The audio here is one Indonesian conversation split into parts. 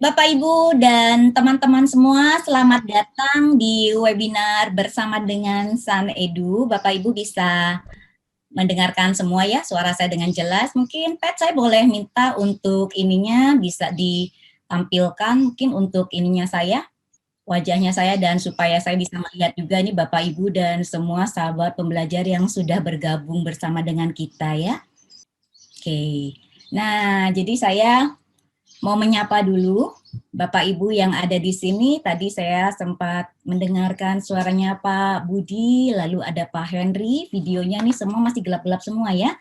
Bapak, Ibu, dan teman-teman semua, selamat datang di webinar bersama dengan San Edu. Bapak, Ibu bisa mendengarkan semua ya, suara saya dengan jelas. Mungkin Pat, saya boleh minta untuk ininya bisa ditampilkan, mungkin untuk ininya saya, wajahnya saya, dan supaya saya bisa melihat juga nih Bapak, Ibu, dan semua sahabat pembelajar yang sudah bergabung bersama dengan kita ya. Oke, nah jadi saya mau menyapa dulu Bapak Ibu yang ada di sini. Tadi saya sempat mendengarkan suaranya Pak Budi, lalu ada Pak Henry. Videonya nih semua masih gelap-gelap semua ya.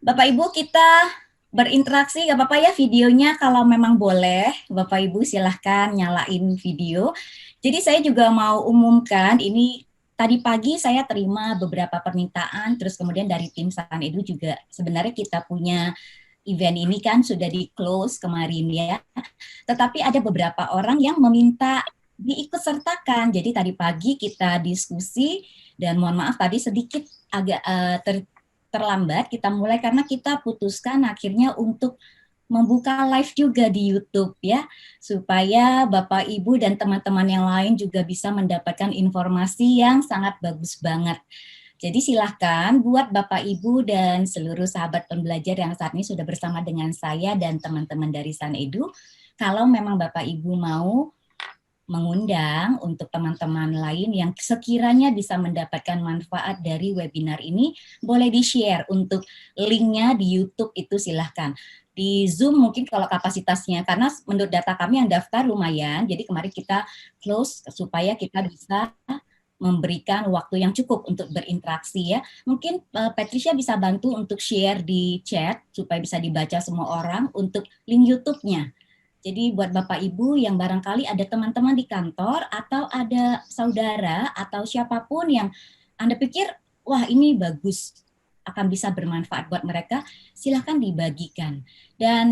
Bapak Ibu kita berinteraksi, gak apa-apa ya videonya, kalau memang boleh Bapak Ibu silahkan nyalain video. Jadi saya juga mau umumkan ini. Tadi pagi saya terima beberapa permintaan, terus kemudian dari tim San Edu juga sebenarnya kita punya event ini kan sudah di-close kemarin ya, tetapi ada beberapa orang yang meminta diikut sertakan. Jadi tadi pagi kita diskusi dan mohon maaf tadi sedikit agak terlambat kita mulai karena kita putuskan akhirnya untuk membuka live juga di YouTube ya, supaya Bapak Ibu dan teman-teman yang lain juga bisa mendapatkan informasi yang sangat bagus banget. Jadi silahkan buat Bapak, Ibu, dan seluruh sahabat pembelajar yang saat ini sudah bersama dengan saya dan teman-teman dari San Edu, kalau memang Bapak, Ibu mau mengundang untuk teman-teman lain yang sekiranya bisa mendapatkan manfaat dari webinar ini, boleh di-share untuk linknya di YouTube itu silahkan. Di Zoom mungkin kalau kapasitasnya, karena menurut data kami yang daftar lumayan, jadi kemarin kita close supaya kita bisa memberikan waktu yang cukup untuk berinteraksi ya. Mungkin Patricia bisa bantu untuk share di chat supaya bisa dibaca semua orang untuk link YouTube-nya. Jadi buat Bapak Ibu yang barangkali ada teman-teman di kantor atau ada saudara atau siapapun yang Anda pikir, wah ini bagus, akan bisa bermanfaat buat mereka, silahkan dibagikan. Dan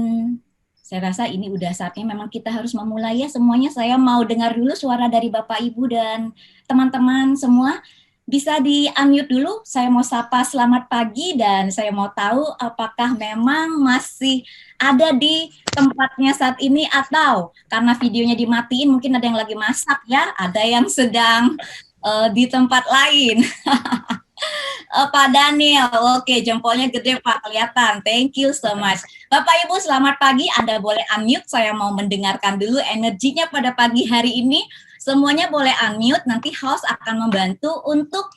saya rasa ini udah saatnya memang kita harus memulai ya semuanya. Saya mau dengar dulu suara dari Bapak, Ibu, dan teman-teman semua. Bisa di-unmute dulu, saya mau sapa selamat pagi dan saya mau tahu apakah memang masih ada di tempatnya saat ini atau karena videonya dimatiin mungkin ada yang lagi masak ya, ada yang sedang di tempat lain. Pak Daniel, oke jempolnya gede Pak, kelihatan, thank you so much. Bapak Ibu selamat pagi, Anda boleh unmute, saya mau mendengarkan dulu energinya pada pagi hari ini. Semuanya boleh unmute, nanti host akan membantu untuk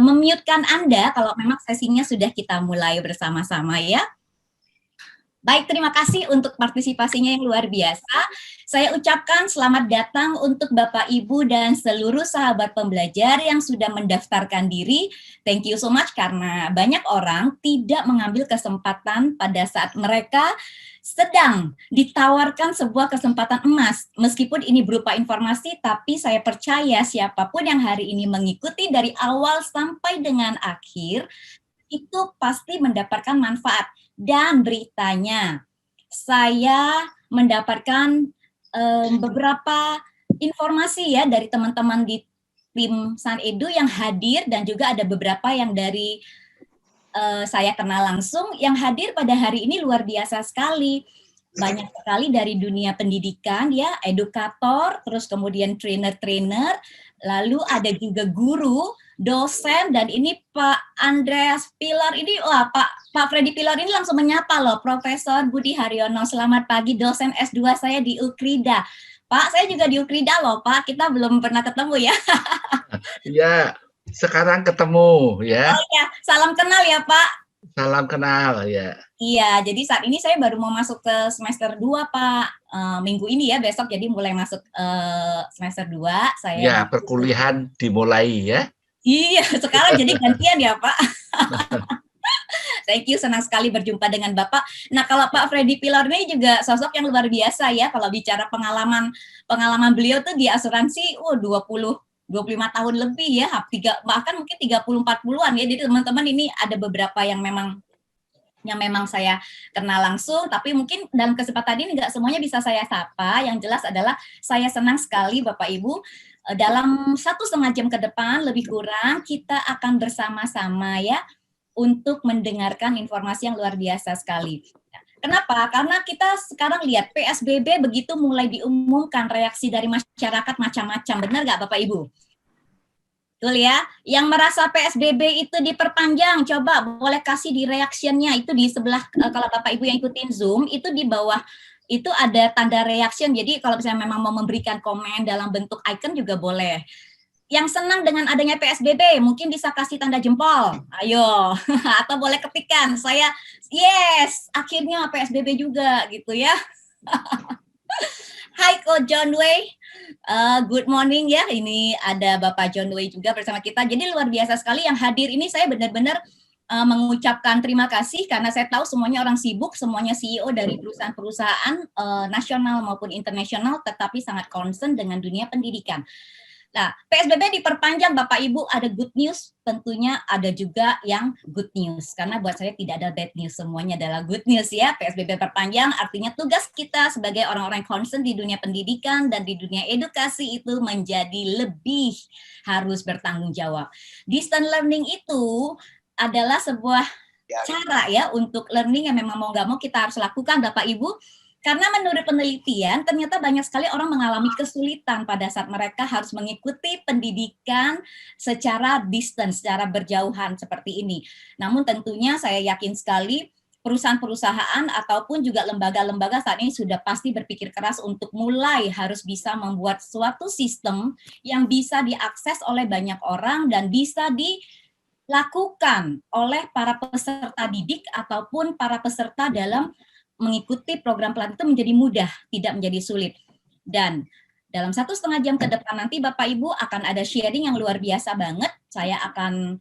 memute-kan Anda kalau memang sesinya sudah kita mulai bersama-sama ya. Baik, terima kasih untuk partisipasinya yang luar biasa. Saya ucapkan selamat datang untuk Bapak, Ibu, dan seluruh sahabat pembelajar yang sudah mendaftarkan diri. Thank you so much karena banyak orang tidak mengambil kesempatan pada saat mereka sedang ditawarkan sebuah kesempatan emas. Meskipun ini berupa informasi, tapi saya percaya siapapun yang hari ini mengikuti dari awal sampai dengan akhir, itu pasti mendapatkan manfaat. Dan beritanya, saya mendapatkan beberapa informasi ya dari teman-teman di tim San Edu yang hadir dan juga ada beberapa yang dari saya kenal langsung yang hadir pada hari ini luar biasa sekali. Banyak sekali dari dunia pendidikan ya, edukator, terus kemudian trainer-trainer, lalu ada juga guru, dosen, dan ini Pak Andreas Pilar ini, wah Pak Freddy Pilar ini langsung menyapa loh, Profesor Budi Haryono, selamat pagi, dosen S2 saya di Ukrida. Pak, saya juga di Ukrida loh Pak, kita belum pernah ketemu ya. Ya, sekarang ketemu ya. Oh ya, salam kenal ya Pak. Salam kenal ya. Iya, jadi saat ini saya baru mau masuk ke semester 2 Pak, minggu ini ya, besok jadi mulai masuk semester 2. Saya Ya, perkuliahan dimulai ya. Iya, sekarang jadi gantian ya Pak. Thank you, senang sekali berjumpa dengan Bapak. Nah, kalau Pak Freddy Pilar ini juga sosok yang luar biasa ya, kalau bicara pengalaman beliau tuh di asuransi, 25 tahun lebih ya, bahkan mungkin 30-40-an ya, jadi teman-teman ini ada beberapa yang memang saya kenal langsung, tapi mungkin dalam kesempatan ini nggak semuanya bisa saya sapa. Yang jelas adalah saya senang sekali Bapak Ibu, dalam 1,5 jam ke depan lebih kurang kita akan bersama-sama ya untuk mendengarkan informasi yang luar biasa sekali. Kenapa? Karena kita sekarang lihat PSBB begitu mulai diumumkan, reaksi dari masyarakat macam-macam. Benar nggak Bapak Ibu? Betul ya. Yang merasa PSBB itu diperpanjang, coba boleh kasih di reaction-nya. Itu di sebelah, kalau Bapak Ibu yang ikutin Zoom, itu di bawah itu ada tanda reaction. Jadi kalau misalnya memang mau memberikan komen dalam bentuk icon juga boleh. Yang senang dengan adanya PSBB mungkin bisa kasih tanda jempol, ayo, atau boleh ketikan, saya yes, akhirnya PSBB juga gitu ya. Hai Ko John Wei, good morning ya, ini ada Bapak John Wei juga bersama kita, jadi luar biasa sekali yang hadir ini, saya benar-benar mengucapkan terima kasih karena saya tahu semuanya orang sibuk, semuanya CEO dari perusahaan-perusahaan nasional maupun internasional, tetapi sangat concern dengan dunia pendidikan. Nah, PSBB diperpanjang Bapak Ibu, ada good news, tentunya ada juga yang good news. Karena buat saya tidak ada bad news, semuanya adalah good news ya. PSBB perpanjang artinya tugas kita sebagai orang-orang concern di dunia pendidikan dan di dunia edukasi itu menjadi lebih harus bertanggung jawab. Distance learning itu adalah sebuah cara ya untuk learning yang memang mau nggak mau kita harus lakukan Bapak Ibu. Karena menurut penelitian, ternyata banyak sekali orang mengalami kesulitan pada saat mereka harus mengikuti pendidikan secara distance, secara berjauhan seperti ini. Namun tentunya saya yakin sekali perusahaan-perusahaan ataupun juga lembaga-lembaga saat ini sudah pasti berpikir keras untuk mulai harus bisa membuat suatu sistem yang bisa diakses oleh banyak orang dan bisa dilakukan oleh para peserta didik ataupun para peserta dalam mengikuti program pelatihan itu menjadi mudah, tidak menjadi sulit. Dan dalam 1,5 jam ke depan nanti Bapak Ibu akan ada sharing yang luar biasa banget. Saya akan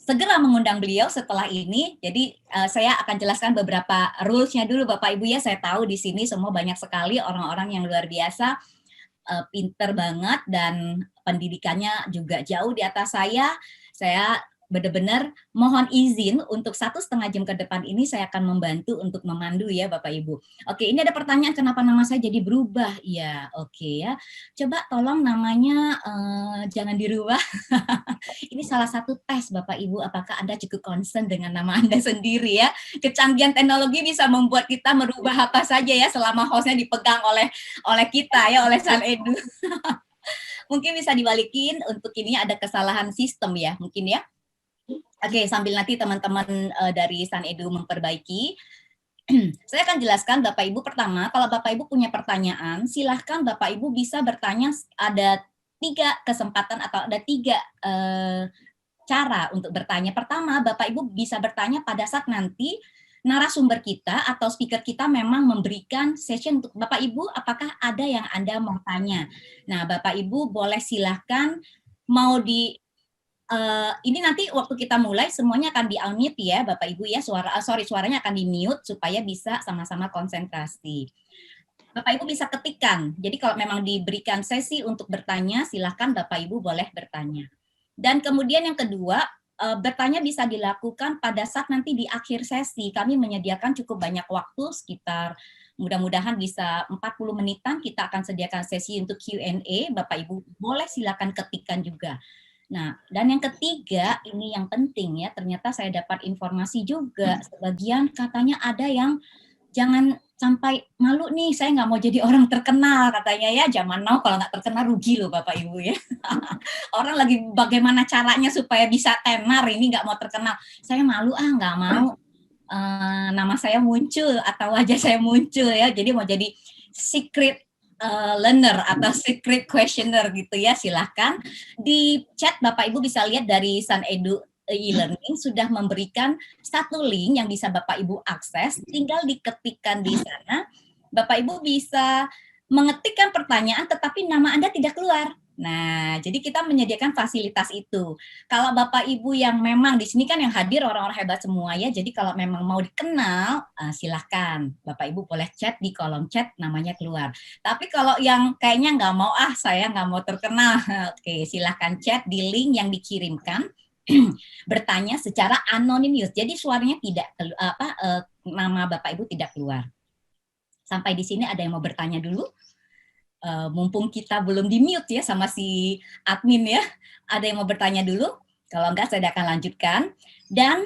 segera mengundang beliau setelah ini. Jadi saya akan jelaskan beberapa rules-nya dulu Bapak Ibu ya. Saya tahu di sini semua banyak sekali orang-orang yang luar biasa, pinter banget dan pendidikannya juga jauh di atas saya. Saya benar-benar mohon izin untuk 1,5 jam ke depan ini saya akan membantu untuk memandu ya Bapak Ibu. Oke, ini ada pertanyaan kenapa nama saya jadi berubah? Ya, oke ya. Coba tolong namanya jangan dirubah. Ini salah satu tes Bapak Ibu, apakah Anda cukup concern dengan nama Anda sendiri ya. Kecanggihan teknologi bisa membuat kita merubah apa saja ya selama hostnya dipegang oleh kita ya, oleh San Edu. Mungkin bisa dibalikin untuk ini ada kesalahan sistem ya, mungkin ya. Oke, sambil nanti teman-teman dari San Edu memperbaiki, saya akan jelaskan Bapak Ibu pertama, kalau Bapak Ibu punya pertanyaan, silahkan Bapak Ibu bisa bertanya, ada 3 kesempatan atau ada 3 cara untuk bertanya. Pertama, Bapak Ibu bisa bertanya pada saat nanti narasumber kita atau speaker kita memang memberikan session untuk Bapak Ibu, apakah ada yang Anda mau tanya? Nah, Bapak Ibu boleh silahkan mau ini nanti waktu kita mulai semuanya akan di-unmute ya Bapak Ibu ya, suaranya akan di-mute supaya bisa sama-sama konsentrasi. Bapak Ibu bisa ketikkan. Jadi kalau memang diberikan sesi untuk bertanya, silahkan Bapak Ibu boleh bertanya. Dan kemudian yang kedua, bertanya bisa dilakukan pada saat nanti di akhir sesi. Kami menyediakan cukup banyak waktu, sekitar mudah-mudahan bisa 40 menitan, kita akan sediakan sesi untuk Q&A. Bapak Ibu boleh silakan ketikkan juga. Nah, dan yang ketiga, ini yang penting ya, ternyata saya dapat informasi juga, sebagian katanya ada yang jangan sampai malu nih, saya nggak mau jadi orang terkenal katanya ya, zaman now kalau nggak terkenal rugi loh Bapak Ibu ya. Orang lagi bagaimana caranya supaya bisa tenar, ini nggak mau terkenal. Saya malu nggak mau nama saya muncul atau wajah saya muncul ya, jadi mau jadi secret learner atau secret questioner gitu ya, silahkan di chat Bapak Ibu bisa lihat dari San Edu e-learning sudah memberikan satu link yang bisa Bapak Ibu akses, tinggal diketikkan di sana, Bapak Ibu bisa mengetikkan pertanyaan tetapi nama Anda tidak keluar. Nah, jadi kita menyediakan fasilitas itu. Kalau Bapak Ibu yang memang di sini kan yang hadir orang-orang hebat semua ya, jadi kalau memang mau dikenal, silahkan Bapak Ibu boleh chat di kolom chat namanya keluar. Tapi kalau yang kayaknya nggak mau, saya nggak mau terkenal, oke silahkan chat di link yang dikirimkan, bertanya secara anonymous, jadi suaranya tidak nama Bapak Ibu tidak keluar. Sampai di sini ada yang mau bertanya dulu? Mumpung kita belum di-mute ya sama si admin ya. Ada yang mau bertanya dulu? Kalau enggak, saya akan lanjutkan. Dan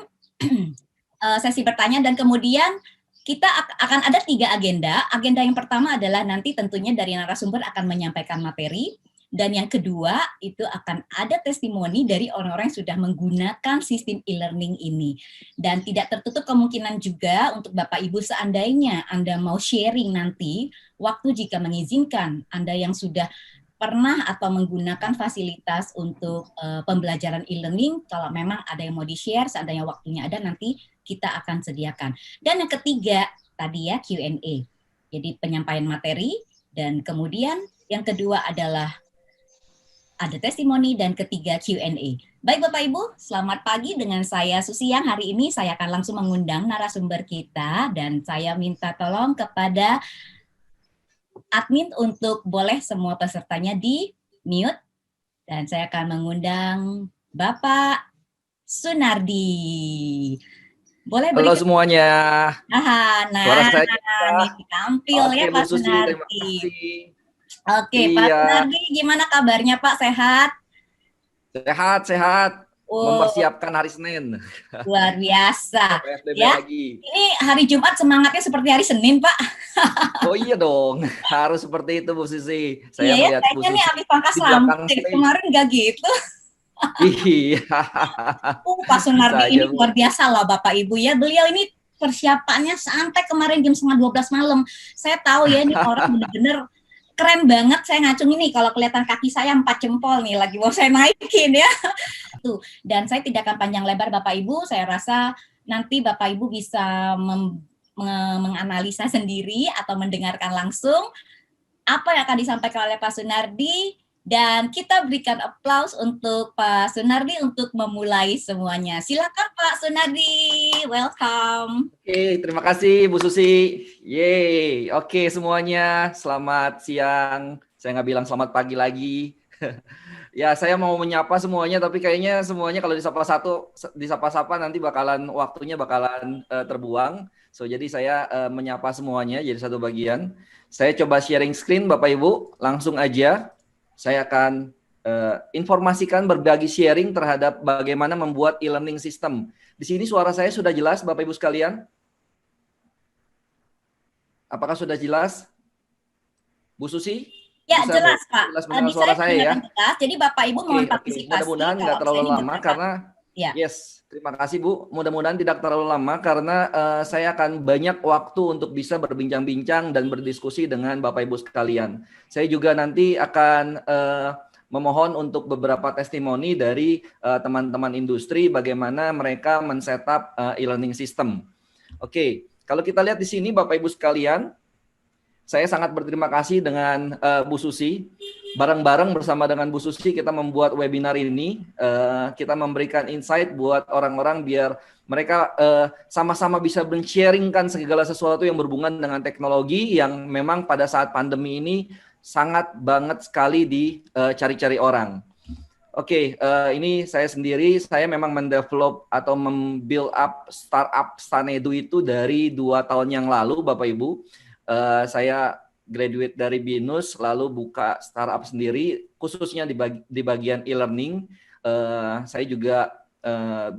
sesi bertanya dan kemudian kita akan ada 3 agenda. Agenda yang pertama adalah nanti tentunya dari narasumber akan menyampaikan materi. Dan yang kedua, itu akan ada testimoni dari orang-orang yang sudah menggunakan sistem e-learning ini. Dan tidak tertutup kemungkinan juga untuk Bapak Ibu seandainya Anda mau sharing nanti, waktu jika mengizinkan, Anda yang sudah pernah atau menggunakan fasilitas untuk pembelajaran e-learning, kalau memang ada yang mau di-share, seandainya waktunya ada, nanti kita akan sediakan. Dan yang ketiga, tadi ya Q&A. Jadi penyampaian materi, dan kemudian yang kedua adalah ada testimoni, dan ketiga Q&A. Baik Bapak Ibu, selamat pagi dengan saya Susi Yang. Hari ini saya akan langsung mengundang narasumber kita dan saya minta tolong kepada admin untuk boleh semua pesertanya di mute dan saya akan mengundang Bapak Sunardi. Boleh Halo berikan semuanya. Suara nah saya ini tampil Oke, ya Bu Pak Susi, terima Sunardi. kasih. Oke, Pak Iya, Sunardi, gimana kabarnya Pak? Sehat? sehat. Oh, Mempersiapkan hari Senin. luar biasa. PSBB Ya, lagi. ini hari Jumat semangatnya seperti hari Senin, Pak. Oh iya dong, harus seperti itu Bu Susi. Iya Saya ya, melihat Bu kayaknya nih Susi habis pangkas di rambut belakang deh. stage. Kemarin nggak gitu. Iya. Pak Bisa Sunardi aja, ini Bu. luar biasa lah Bapak Ibu ya. Beliau ini persiapannya sampai kemarin jam setengah 12 malam. Saya tahu ya ini orang bener-bener keren banget. Saya ngacung ini kalau kelihatan kaki saya 4 jempol nih lagi mau saya naikin ya. Tuh. Dan saya tidak akan panjang lebar Bapak Ibu. Saya rasa nanti Bapak Ibu bisa menganalisa sendiri atau mendengarkan langsung apa yang akan disampaikan oleh Pak Sunardi. Dan kita berikan aplaus untuk Pak Sunardi untuk memulai semuanya. Silakan Pak Sunardi, welcome. Oke, terima kasih Bu Susi. Yeay, oke semuanya, selamat siang. Saya nggak bilang selamat pagi lagi. Ya, saya mau menyapa semuanya, tapi kayaknya semuanya kalau disapa-sapa nanti waktunya bakalan terbuang. So, jadi saya menyapa semuanya jadi satu bagian. Saya coba sharing screen Bapak Ibu, langsung aja. Saya akan informasikan berbagi sharing terhadap bagaimana membuat e-learning system. Di sini suara saya sudah jelas Bapak Ibu sekalian? Apakah sudah jelas? Bu Susi? Ya, Bisa jelas Pak. jelas mendengar Di suara saya saya ya? jelas. Jadi Bapak Ibu mohon Oke. partisipasi. Mudah-mudahan nggak Kalau terlalu saya lama karena ya. Yes, terima kasih Bu. Mudah-mudahan tidak terlalu lama karena saya akan banyak waktu untuk bisa berbincang-bincang dan berdiskusi dengan Bapak Ibu sekalian. Saya juga nanti akan memohon untuk beberapa testimoni dari teman-teman industri bagaimana mereka men-setup e-learning system. Oke, kalau kita lihat di sini Bapak Ibu sekalian, saya sangat berterima kasih dengan Bu Susi. Bareng-bareng bersama dengan Bu Susi kita membuat webinar ini. Kita memberikan insight buat orang-orang biar mereka sama-sama bisa men-sharingkan segala sesuatu yang berhubungan dengan teknologi yang memang pada saat pandemi ini sangat banget sekali dicari-cari orang. Oke, ini saya sendiri, saya memang mendevelop atau membuild up startup Sanedu itu dari 2 tahun yang lalu, Bapak Ibu. Saya graduate dari BINUS, lalu buka startup sendiri, khususnya di bagian e-learning. Saya juga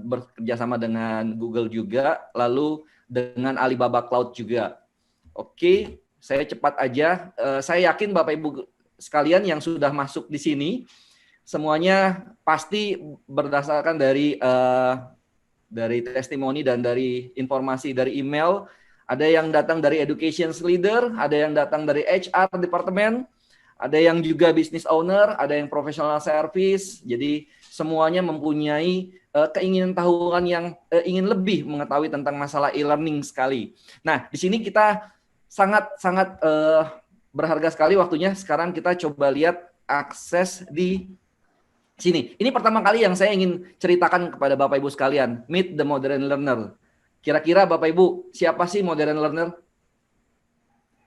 bekerja sama dengan Google juga, lalu dengan Alibaba Cloud juga. Oke, saya cepat aja. Saya yakin Bapak Ibu sekalian yang sudah masuk di sini, semuanya pasti berdasarkan dari testimoni dan dari informasi dari email. Ada yang datang dari education leader, ada yang datang dari HR departemen, ada yang juga business owner, ada yang professional service. Jadi semuanya mempunyai keinginan tahuan yang ingin lebih mengetahui tentang masalah e-learning sekali. Nah, di sini kita sangat berharga sekali waktunya. Sekarang kita coba lihat akses di sini. Ini pertama kali yang saya ingin ceritakan kepada Bapak Ibu sekalian. Meet the modern learner. Kira-kira Bapak Ibu, siapa sih modern learner?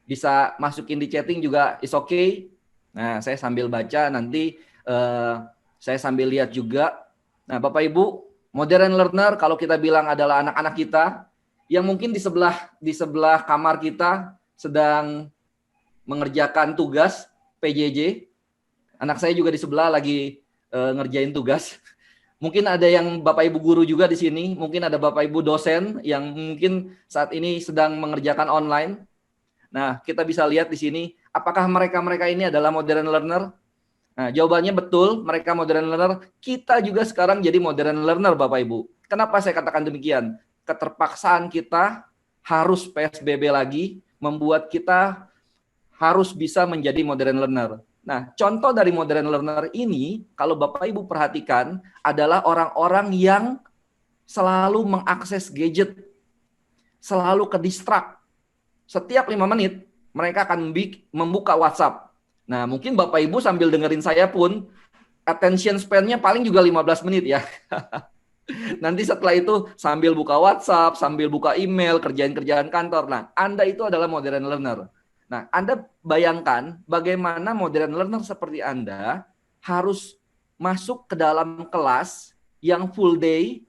Bisa masukin di chatting juga is okay. Nah, saya sambil baca nanti saya sambil lihat juga. Nah, Bapak Ibu, modern learner kalau kita bilang adalah anak-anak kita yang mungkin di sebelah kamar kita sedang mengerjakan tugas PJJ. Anak saya juga di sebelah lagi ngerjain tugas. Mungkin ada yang Bapak Ibu guru juga di sini, mungkin ada Bapak Ibu dosen yang mungkin saat ini sedang mengerjakan online. Nah, kita bisa lihat di sini, apakah mereka-mereka ini adalah modern learner? Nah, jawabannya betul, mereka modern learner. Kita juga sekarang jadi modern learner, Bapak Ibu. Kenapa saya katakan demikian? Keterpaksaan kita harus PSBB lagi, membuat kita harus bisa menjadi modern learner. Nah, contoh dari modern learner ini, kalau Bapak Ibu perhatikan, adalah orang-orang yang selalu mengakses gadget, selalu ke distract. Setiap 5 menit, mereka akan membuka WhatsApp. Nah, mungkin Bapak Ibu sambil dengerin saya pun, attention span-nya paling juga 15 menit ya. Nanti setelah itu sambil buka WhatsApp, sambil buka email, kerjaan-kerjaan kantor. Nah, Anda itu adalah modern learner. Nah, Anda bayangkan bagaimana modern learner seperti Anda harus masuk ke dalam kelas yang full day,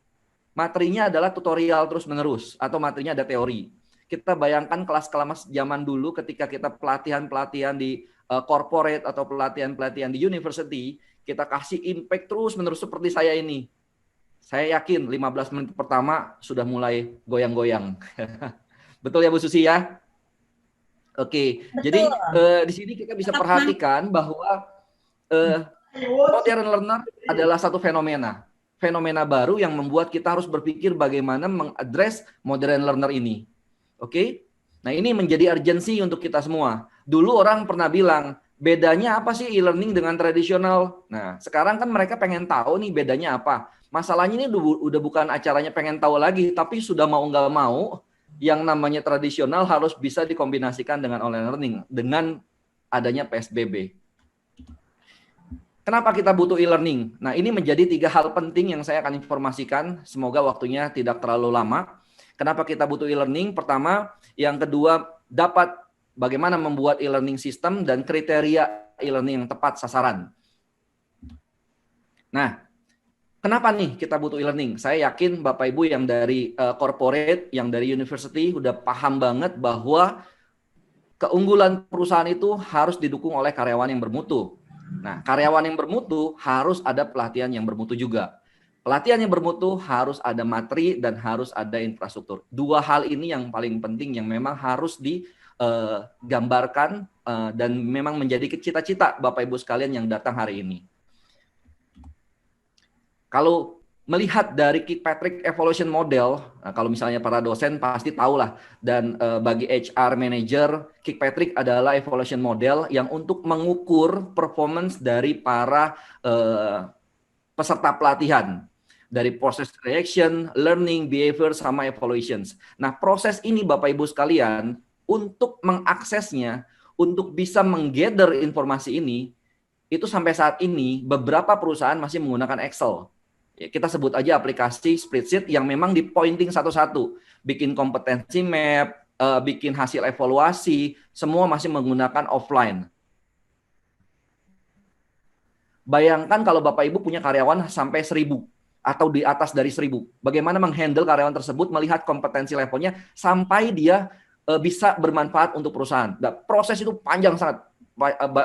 materinya adalah tutorial terus-menerus, atau materinya ada teori. Kita bayangkan kelas-kelas zaman dulu ketika kita pelatihan-pelatihan di corporate atau pelatihan-pelatihan di university, kita kasih impact terus-menerus seperti saya ini. Saya yakin 15 menit pertama sudah mulai goyang-goyang. Betul ya Bu Susi ya? Oke, Betul. jadi di sini kita bisa perhatikan bahwa modern learner adalah satu fenomena baru yang membuat kita harus berpikir bagaimana mengadres modern learner ini. Oke, nah ini menjadi urgensi untuk kita semua. Dulu orang pernah bilang, bedanya apa sih e-learning dengan tradisional? Nah, sekarang kan mereka pengen tahu nih bedanya apa. Masalahnya ini udah bukan acaranya pengen tahu lagi, tapi sudah mau nggak mau, yang namanya tradisional harus bisa dikombinasikan dengan online learning dengan adanya PSBB. Kenapa kita butuh e-learning? Nah, ini menjadi 3 hal penting yang saya akan informasikan. Semoga waktunya tidak terlalu lama. Kenapa kita butuh e-learning? Pertama, yang kedua, dapat bagaimana membuat e-learning system dan kriteria e-learning yang tepat sasaran. Nah, kenapa nih kita butuh e-learning? Saya yakin Bapak Ibu yang dari corporate, yang dari university udah paham banget bahwa keunggulan perusahaan itu harus didukung oleh karyawan yang bermutu. Nah, karyawan yang bermutu harus ada pelatihan yang bermutu juga. Pelatihan yang bermutu harus ada materi dan harus ada infrastruktur. 2 hal ini yang paling penting yang memang harus digambarkan dan memang menjadi cita-cita Bapak Ibu sekalian yang datang hari ini. Kalau melihat dari Kirkpatrick Evaluation Model, nah kalau misalnya para dosen pasti tahu lah, dan bagi HR Manager, Kirkpatrick adalah evaluation model yang untuk mengukur performance dari para peserta pelatihan. Dari proses reaction, learning, behavior, sama evaluations. Nah, proses ini Bapak Ibu sekalian, untuk mengaksesnya, untuk bisa menggather informasi ini, itu sampai saat ini beberapa perusahaan masih menggunakan Excel. Kita sebut aja aplikasi spreadsheet yang memang di pointing satu-satu. Bikin kompetensi map, bikin hasil evaluasi, semua masih menggunakan offline. Bayangkan kalau Bapak Ibu punya karyawan sampai 1.000 atau di atas dari 1.000. Bagaimana menghandle karyawan tersebut, melihat kompetensi levelnya sampai dia bisa bermanfaat untuk perusahaan. Nah, proses itu panjang sangat,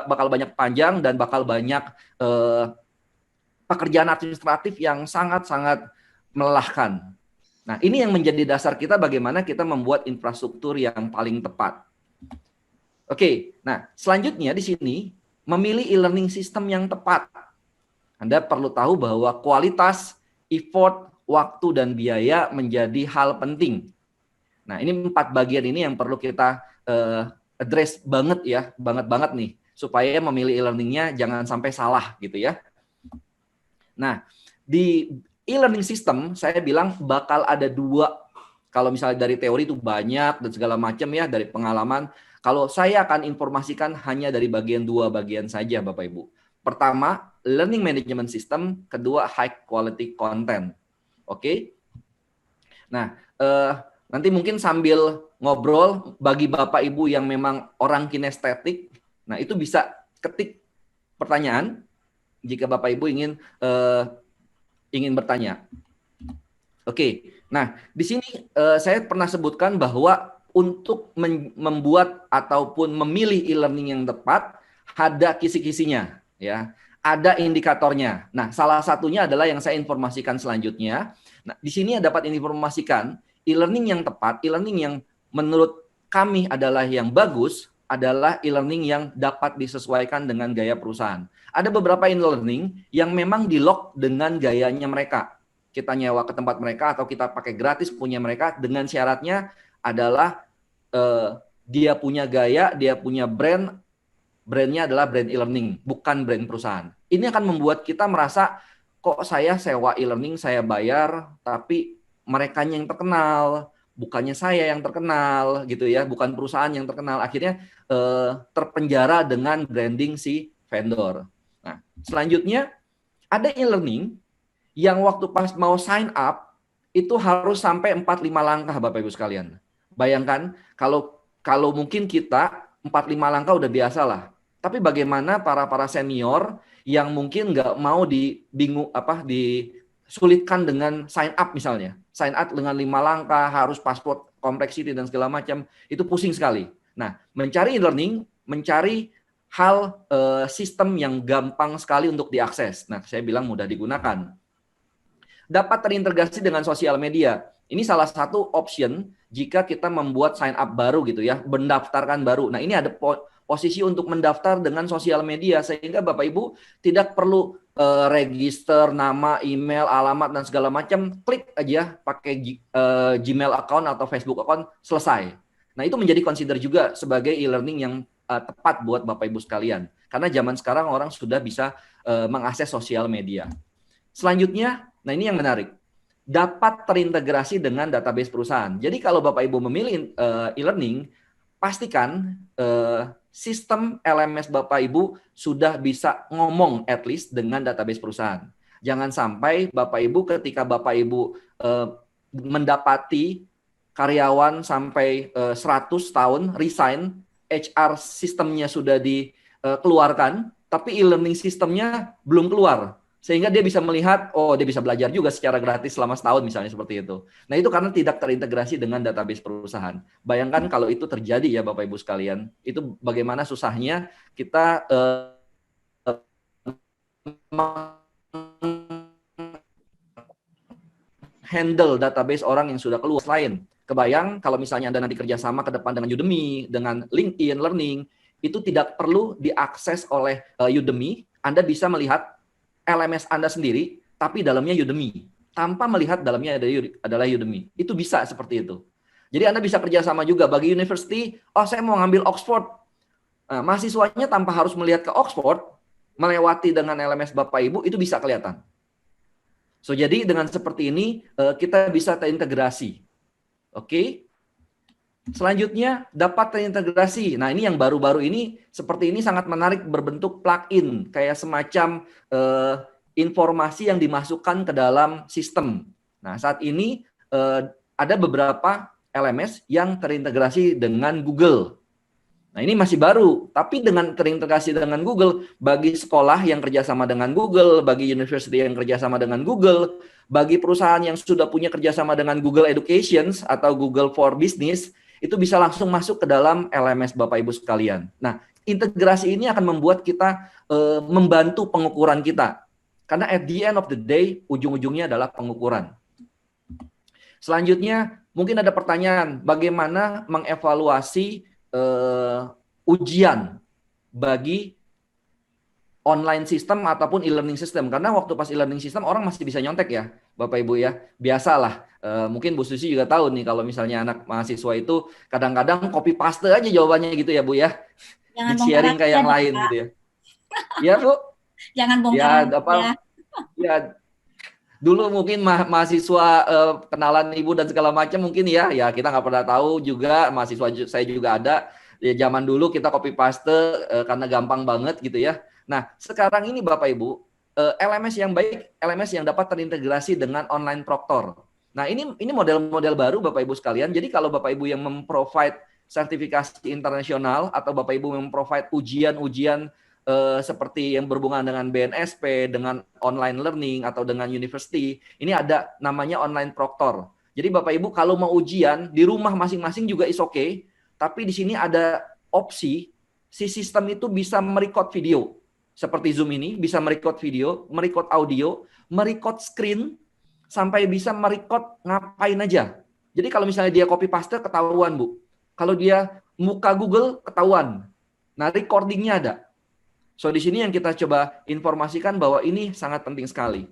bakal banyak panjang dan bakal banyak pekerjaan administratif yang sangat-sangat melelahkan. Nah, ini yang menjadi dasar kita bagaimana kita membuat infrastruktur yang paling tepat. Oke, nah selanjutnya di sini memilih e-learning system yang tepat. Anda perlu tahu bahwa kualitas, effort, waktu, dan biaya menjadi hal penting. Nah, ini 4 bagian ini yang perlu kita address banget ya, banget nih, supaya memilih e-learningnya jangan sampai salah gitu ya. Nah, di e-learning system saya bilang bakal ada 2. Kalau misalnya dari teori itu banyak dan segala macam ya, dari pengalaman. Kalau saya akan informasikan hanya dari bagian 2 bagian saja Bapak Ibu. Pertama, learning management system. Kedua, high quality content. Oke? Nah, nanti mungkin sambil ngobrol, bagi Bapak Ibu yang memang orang kinestetik, nah itu bisa ketik pertanyaan jika Bapak Ibu ingin bertanya. Oke, nah di sini saya pernah sebutkan bahwa untuk membuat ataupun memilih e-learning yang tepat ada kisi-kisinya, ya. ada indikatornya. Nah, salah satunya adalah yang saya informasikan selanjutnya. Nah, di sini dapat informasikan e-learning yang tepat, e-learning yang menurut kami adalah yang bagus, adalah e-learning yang dapat disesuaikan dengan gaya perusahaan. Ada beberapa e-learning yang memang di-lock dengan gayanya mereka. Kita nyewa ke tempat mereka atau kita pakai gratis punya mereka dengan syaratnya adalah dia punya gaya, dia punya brandnya adalah brand e-learning, bukan brand perusahaan. Ini akan membuat kita merasa, kok saya sewa e-learning, saya bayar, tapi merekanya yang terkenal, bukannya saya yang terkenal, gitu ya, bukan perusahaan yang terkenal. Akhirnya terpenjara dengan branding si vendor. Nah, selanjutnya ada e-learning yang waktu pas mau sign up, itu harus sampai 4-5 langkah Bapak Ibu sekalian. Bayangkan, kalau mungkin kita 4-5 langkah udah biasa lah. Tapi bagaimana para senior yang mungkin nggak mau disulitkan dengan sign up misalnya. Sign up dengan 5 langkah, harus password, complexity, dan segala macam. Itu pusing sekali. Nah, mencari e-learning, mencari hal sistem yang gampang sekali untuk diakses. Nah, saya bilang mudah digunakan. Dapat terintegrasi dengan sosial media. Ini salah satu option jika kita membuat sign up baru gitu ya, mendaftarkan baru. Nah, ini ada posisi untuk mendaftar dengan sosial media sehingga Bapak Ibu tidak perlu register nama, email, alamat dan segala macam, klik aja pakai Gmail account atau Facebook account, selesai. Nah, itu menjadi consider juga sebagai e-learning yang tepat buat Bapak Ibu sekalian. Karena zaman sekarang orang sudah bisa mengakses sosial media. Selanjutnya, nah ini yang menarik, dapat terintegrasi dengan database perusahaan. Jadi kalau Bapak Ibu memilih e-learning, pastikan sistem LMS Bapak Ibu sudah bisa ngomong at least dengan database perusahaan. Jangan sampai Bapak Ibu ketika Bapak Ibu mendapati karyawan sampai 100 tahun resign, HR sistemnya sudah dikeluarkan, tapi e-learning sistemnya belum keluar. Sehingga dia bisa melihat, oh dia bisa belajar juga secara gratis selama setahun misalnya seperti itu. Nah itu karena tidak terintegrasi dengan database perusahaan. Bayangkan kalau itu terjadi ya Bapak Ibu sekalian, itu bagaimana susahnya kita handle database orang yang sudah keluar. Selain, kebayang kalau misalnya Anda nanti kerjasama ke depan dengan Udemy, dengan LinkedIn Learning, itu tidak perlu diakses oleh Udemy, Anda bisa melihat LMS Anda sendiri, tapi dalamnya Udemy. Tanpa melihat dalamnya adalah Udemy. Itu bisa seperti itu. Jadi Anda bisa kerjasama juga bagi university, oh saya mau ngambil Oxford. Nah, mahasiswanya tanpa harus melihat ke Oxford, melewati dengan LMS Bapak Ibu, itu bisa kelihatan. So, jadi dengan seperti ini, kita bisa terintegrasi. Oke? Selanjutnya, dapat terintegrasi. Nah, ini yang baru-baru ini, seperti ini sangat menarik, berbentuk plugin, kayak semacam informasi yang dimasukkan ke dalam sistem. Nah, saat ini ada beberapa LMS yang terintegrasi dengan Google. Nah, ini masih baru, tapi dengan terintegrasi dengan Google, bagi sekolah yang kerjasama dengan Google, bagi university yang kerjasama dengan Google, bagi perusahaan yang sudah punya kerjasama dengan Google Education atau Google for Business, itu bisa langsung masuk ke dalam LMS Bapak Ibu sekalian. Nah, integrasi ini akan membuat kita membantu pengukuran kita. Karena at the end of the day, ujung-ujungnya adalah pengukuran. Selanjutnya, mungkin ada pertanyaan, bagaimana mengevaluasi ujian bagi online system ataupun e-learning system. Karena waktu pas e-learning system, orang masih bisa nyontek ya, Bapak Ibu ya. Biasalah. Mungkin Bu Susi juga tahu nih kalau misalnya anak mahasiswa itu kadang-kadang copy paste aja jawabannya gitu ya Bu ya. Di-sharing ke yang lain gitu ya. Ya Bu. Jangan bongkar. Ya. Dulu mungkin mahasiswa kenalan Ibu dan segala macam mungkin ya kita nggak pernah tahu juga, mahasiswa saya juga ada. Ya, zaman dulu kita copy paste karena gampang banget gitu ya. Nah, sekarang ini Bapak Ibu, LMS yang baik, LMS yang dapat terintegrasi dengan online proctor. Nah, ini model-model baru Bapak Ibu sekalian. Jadi kalau Bapak Ibu yang memprovide sertifikasi internasional atau Bapak Ibu memprovide ujian-ujian seperti yang berhubungan dengan BNSP, dengan online learning atau dengan university, ini ada namanya online proctor. Jadi Bapak Ibu kalau mau ujian di rumah masing-masing juga is okay, tapi di sini ada opsi si sistem itu bisa merecord video. seperti Zoom ini, bisa merecord video, merecord audio, merecord screen, sampai bisa merecord ngapain aja. Jadi kalau misalnya dia copy paste ketahuan, Bu. Kalau dia buka Google ketahuan. Nah, recordingnya ada. So di sini yang kita coba informasikan bahwa ini sangat penting sekali.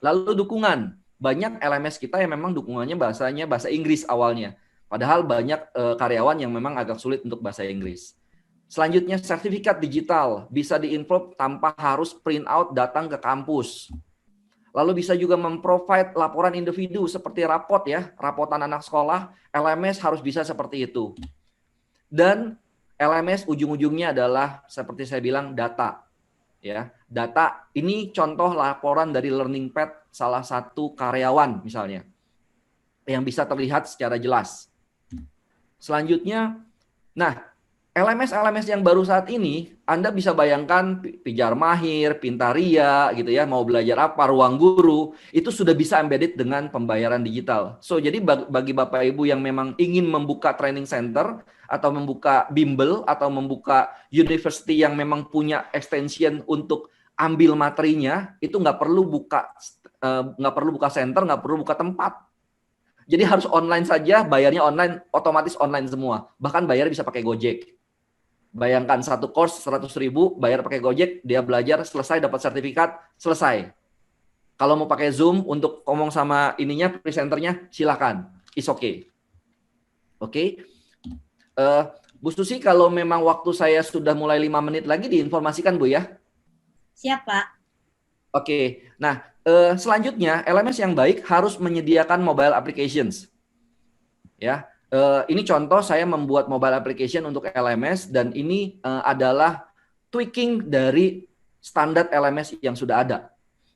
Lalu dukungan. Banyak LMS kita yang memang dukungannya bahasanya bahasa Inggris awalnya. Padahal banyak karyawan yang memang agak sulit untuk bahasa Inggris. Selanjutnya sertifikat digital. Bisa di-involve tanpa harus print out datang ke kampus. Lalu bisa juga memprovide laporan individu seperti rapot ya. Rapotan anak sekolah, LMS harus bisa seperti itu. Dan LMS ujung-ujungnya adalah seperti saya bilang data. Ya, data ini contoh laporan dari Learning Pad salah satu karyawan misalnya yang bisa terlihat secara jelas. Selanjutnya, nah LMS yang baru saat ini Anda bisa bayangkan Pijar Mahir, Pintaria gitu ya, mau belajar apa, Ruang Guru, itu sudah bisa embedded dengan pembayaran digital. So jadi bagi Bapak Ibu yang memang ingin membuka training center atau membuka bimbel atau membuka university yang memang punya extension untuk ambil materinya, itu nggak perlu buka center, nggak perlu buka tempat. Jadi harus online saja, bayarnya online, otomatis online semua. Bahkan bayar bisa pakai Gojek. Bayangkan satu course 100.000, bayar pakai Gojek, dia belajar, selesai, dapat sertifikat, selesai. Kalau mau pakai Zoom untuk ngomong sama ininya, presenternya, silakan. It's okay. Oke. Bu Susi, kalau memang waktu saya sudah mulai 5 menit lagi, diinformasikan Bu ya. Siap, Pak. Oke. Nah, selanjutnya LMS yang baik harus menyediakan mobile applications. Ya, ini contoh saya membuat mobile application untuk LMS dan ini adalah tweaking dari standar LMS yang sudah ada.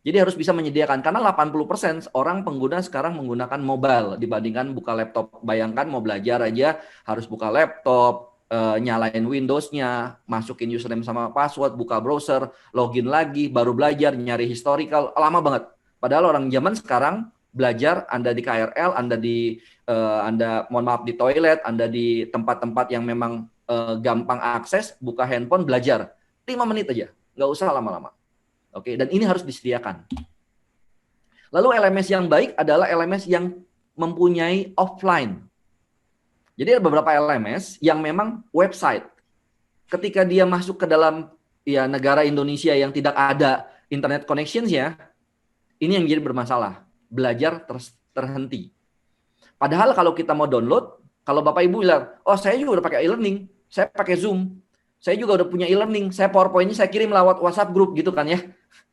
Jadi harus bisa menyediakan karena 80% orang pengguna sekarang menggunakan mobile dibandingkan buka laptop. Bayangkan mau belajar aja harus buka laptop, nyalain Windows-nya, masukin username sama password, buka browser, login lagi, baru belajar, nyari historical, lama banget. Padahal orang zaman sekarang belajar, Anda di KRL, Anda mohon maaf di toilet, Anda di tempat-tempat yang memang gampang akses, buka handphone, belajar. 5 menit aja, nggak usah lama-lama. Oke, dan ini harus disediakan. Lalu LMS yang baik adalah LMS yang mempunyai offline. Jadi ada beberapa LMS yang memang website. Ketika dia masuk ke dalam ya negara Indonesia yang tidak ada internet connections-nya, ini yang jadi bermasalah. Belajar terhenti. Padahal kalau kita mau download, kalau Bapak Ibu bilang, oh saya juga udah pakai e-learning, saya pakai Zoom, saya juga udah punya e-learning, saya PowerPoint-nya saya kirim lewat WhatsApp group gitu kan ya.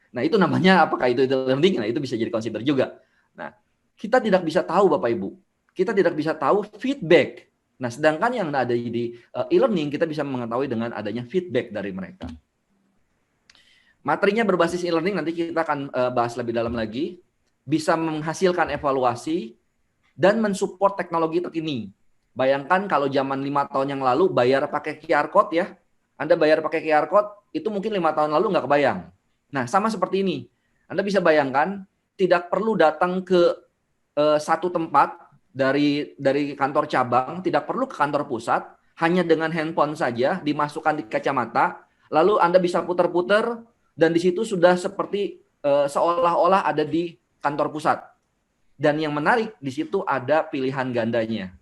Nah itu namanya apakah itu e-learning? Nah itu bisa jadi consider juga. Nah kita tidak bisa tahu Bapak Ibu, kita tidak bisa tahu feedback. Nah sedangkan yang ada di e-learning kita bisa mengetahui dengan adanya feedback dari mereka. Materinya berbasis e-learning nanti kita akan bahas lebih dalam lagi. Bisa menghasilkan evaluasi dan mensupport teknologi terkini. Bayangkan kalau zaman 5 tahun yang lalu bayar pakai QR code ya. Anda bayar pakai QR code, itu mungkin 5 tahun lalu nggak kebayang. Nah, sama seperti ini. Anda bisa bayangkan, tidak perlu datang ke satu tempat dari kantor cabang, tidak perlu ke kantor pusat, hanya dengan handphone saja, dimasukkan di kacamata, lalu Anda bisa putar-putar, dan di situ sudah seperti seolah-olah ada di kantor pusat. Dan yang menarik, di situ ada pilihan gandanya.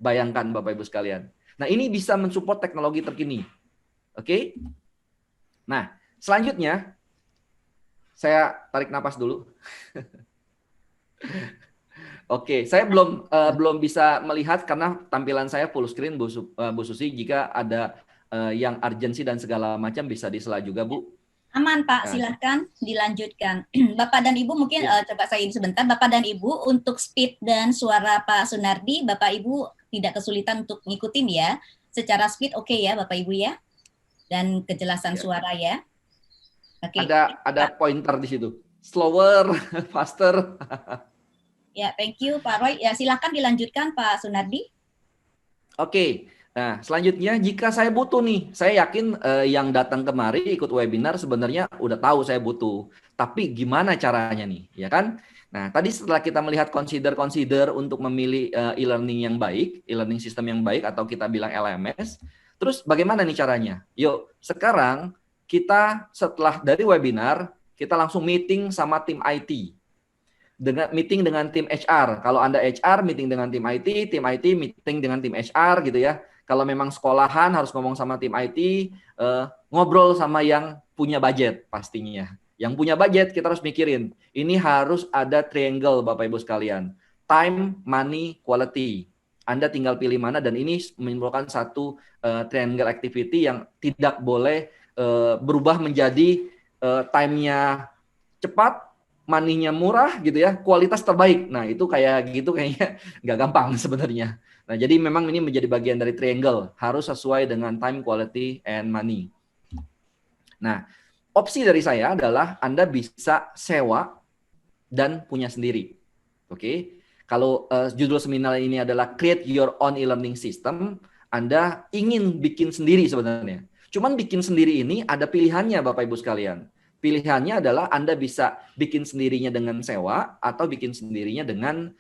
Bayangkan Bapak Ibu sekalian. Nah, ini bisa mensupport teknologi terkini. Oke? Nah, selanjutnya, saya tarik napas dulu. Oke, saya belum bisa melihat karena tampilan saya full screen, Bu Susi. Jika ada yang urgensi dan segala macam bisa disela juga, Bu. Aman Pak, silahkan dilanjutkan. Bapak dan Ibu mungkin coba saya ini sebentar. Bapak dan Ibu untuk speed dan suara Pak Sunardi, Bapak Ibu tidak kesulitan untuk ngikutin ya. Secara speed oke ya Bapak Ibu ya. Dan kejelasan suara ya. Oke. Ada pointer di situ. Slower, faster. Ya, thank you Pak Roy. Ya, silakan dilanjutkan Pak Sunardi. Oke. Nah, selanjutnya jika saya butuh nih, saya yakin yang datang kemari ikut webinar sebenarnya udah tahu saya butuh. Tapi gimana caranya nih, ya kan? Nah, tadi setelah kita melihat consider untuk memilih e-learning yang baik, e-learning system yang baik atau kita bilang LMS, terus bagaimana nih caranya? Yuk, sekarang kita setelah dari webinar, kita langsung meeting sama tim IT. Meeting dengan tim HR. Kalau Anda HR, meeting dengan tim IT meeting dengan tim HR gitu ya. Kalau memang sekolahan harus ngomong sama tim IT, ngobrol sama yang punya budget pastinya. Yang punya budget kita harus mikirin, ini harus ada triangle Bapak Ibu sekalian. Time, money, quality. Anda tinggal pilih mana, dan ini menimbulkan satu triangle activity yang tidak boleh berubah menjadi time-nya cepat, money-nya murah gitu ya, kualitas terbaik. Nah, itu kayak gitu kayaknya nggak gampang sebenarnya. Nah, jadi memang ini menjadi bagian dari triangle, harus sesuai dengan time, quality, and money. Nah, opsi dari saya adalah Anda bisa sewa dan punya sendiri. Oke. Kalau judul seminar ini adalah Create Your Own E-Learning System, Anda ingin bikin sendiri sebenarnya. Cuman bikin sendiri ini ada pilihannya Bapak Ibu sekalian. Pilihannya adalah Anda bisa bikin sendirinya dengan sewa atau bikin sendirinya dengan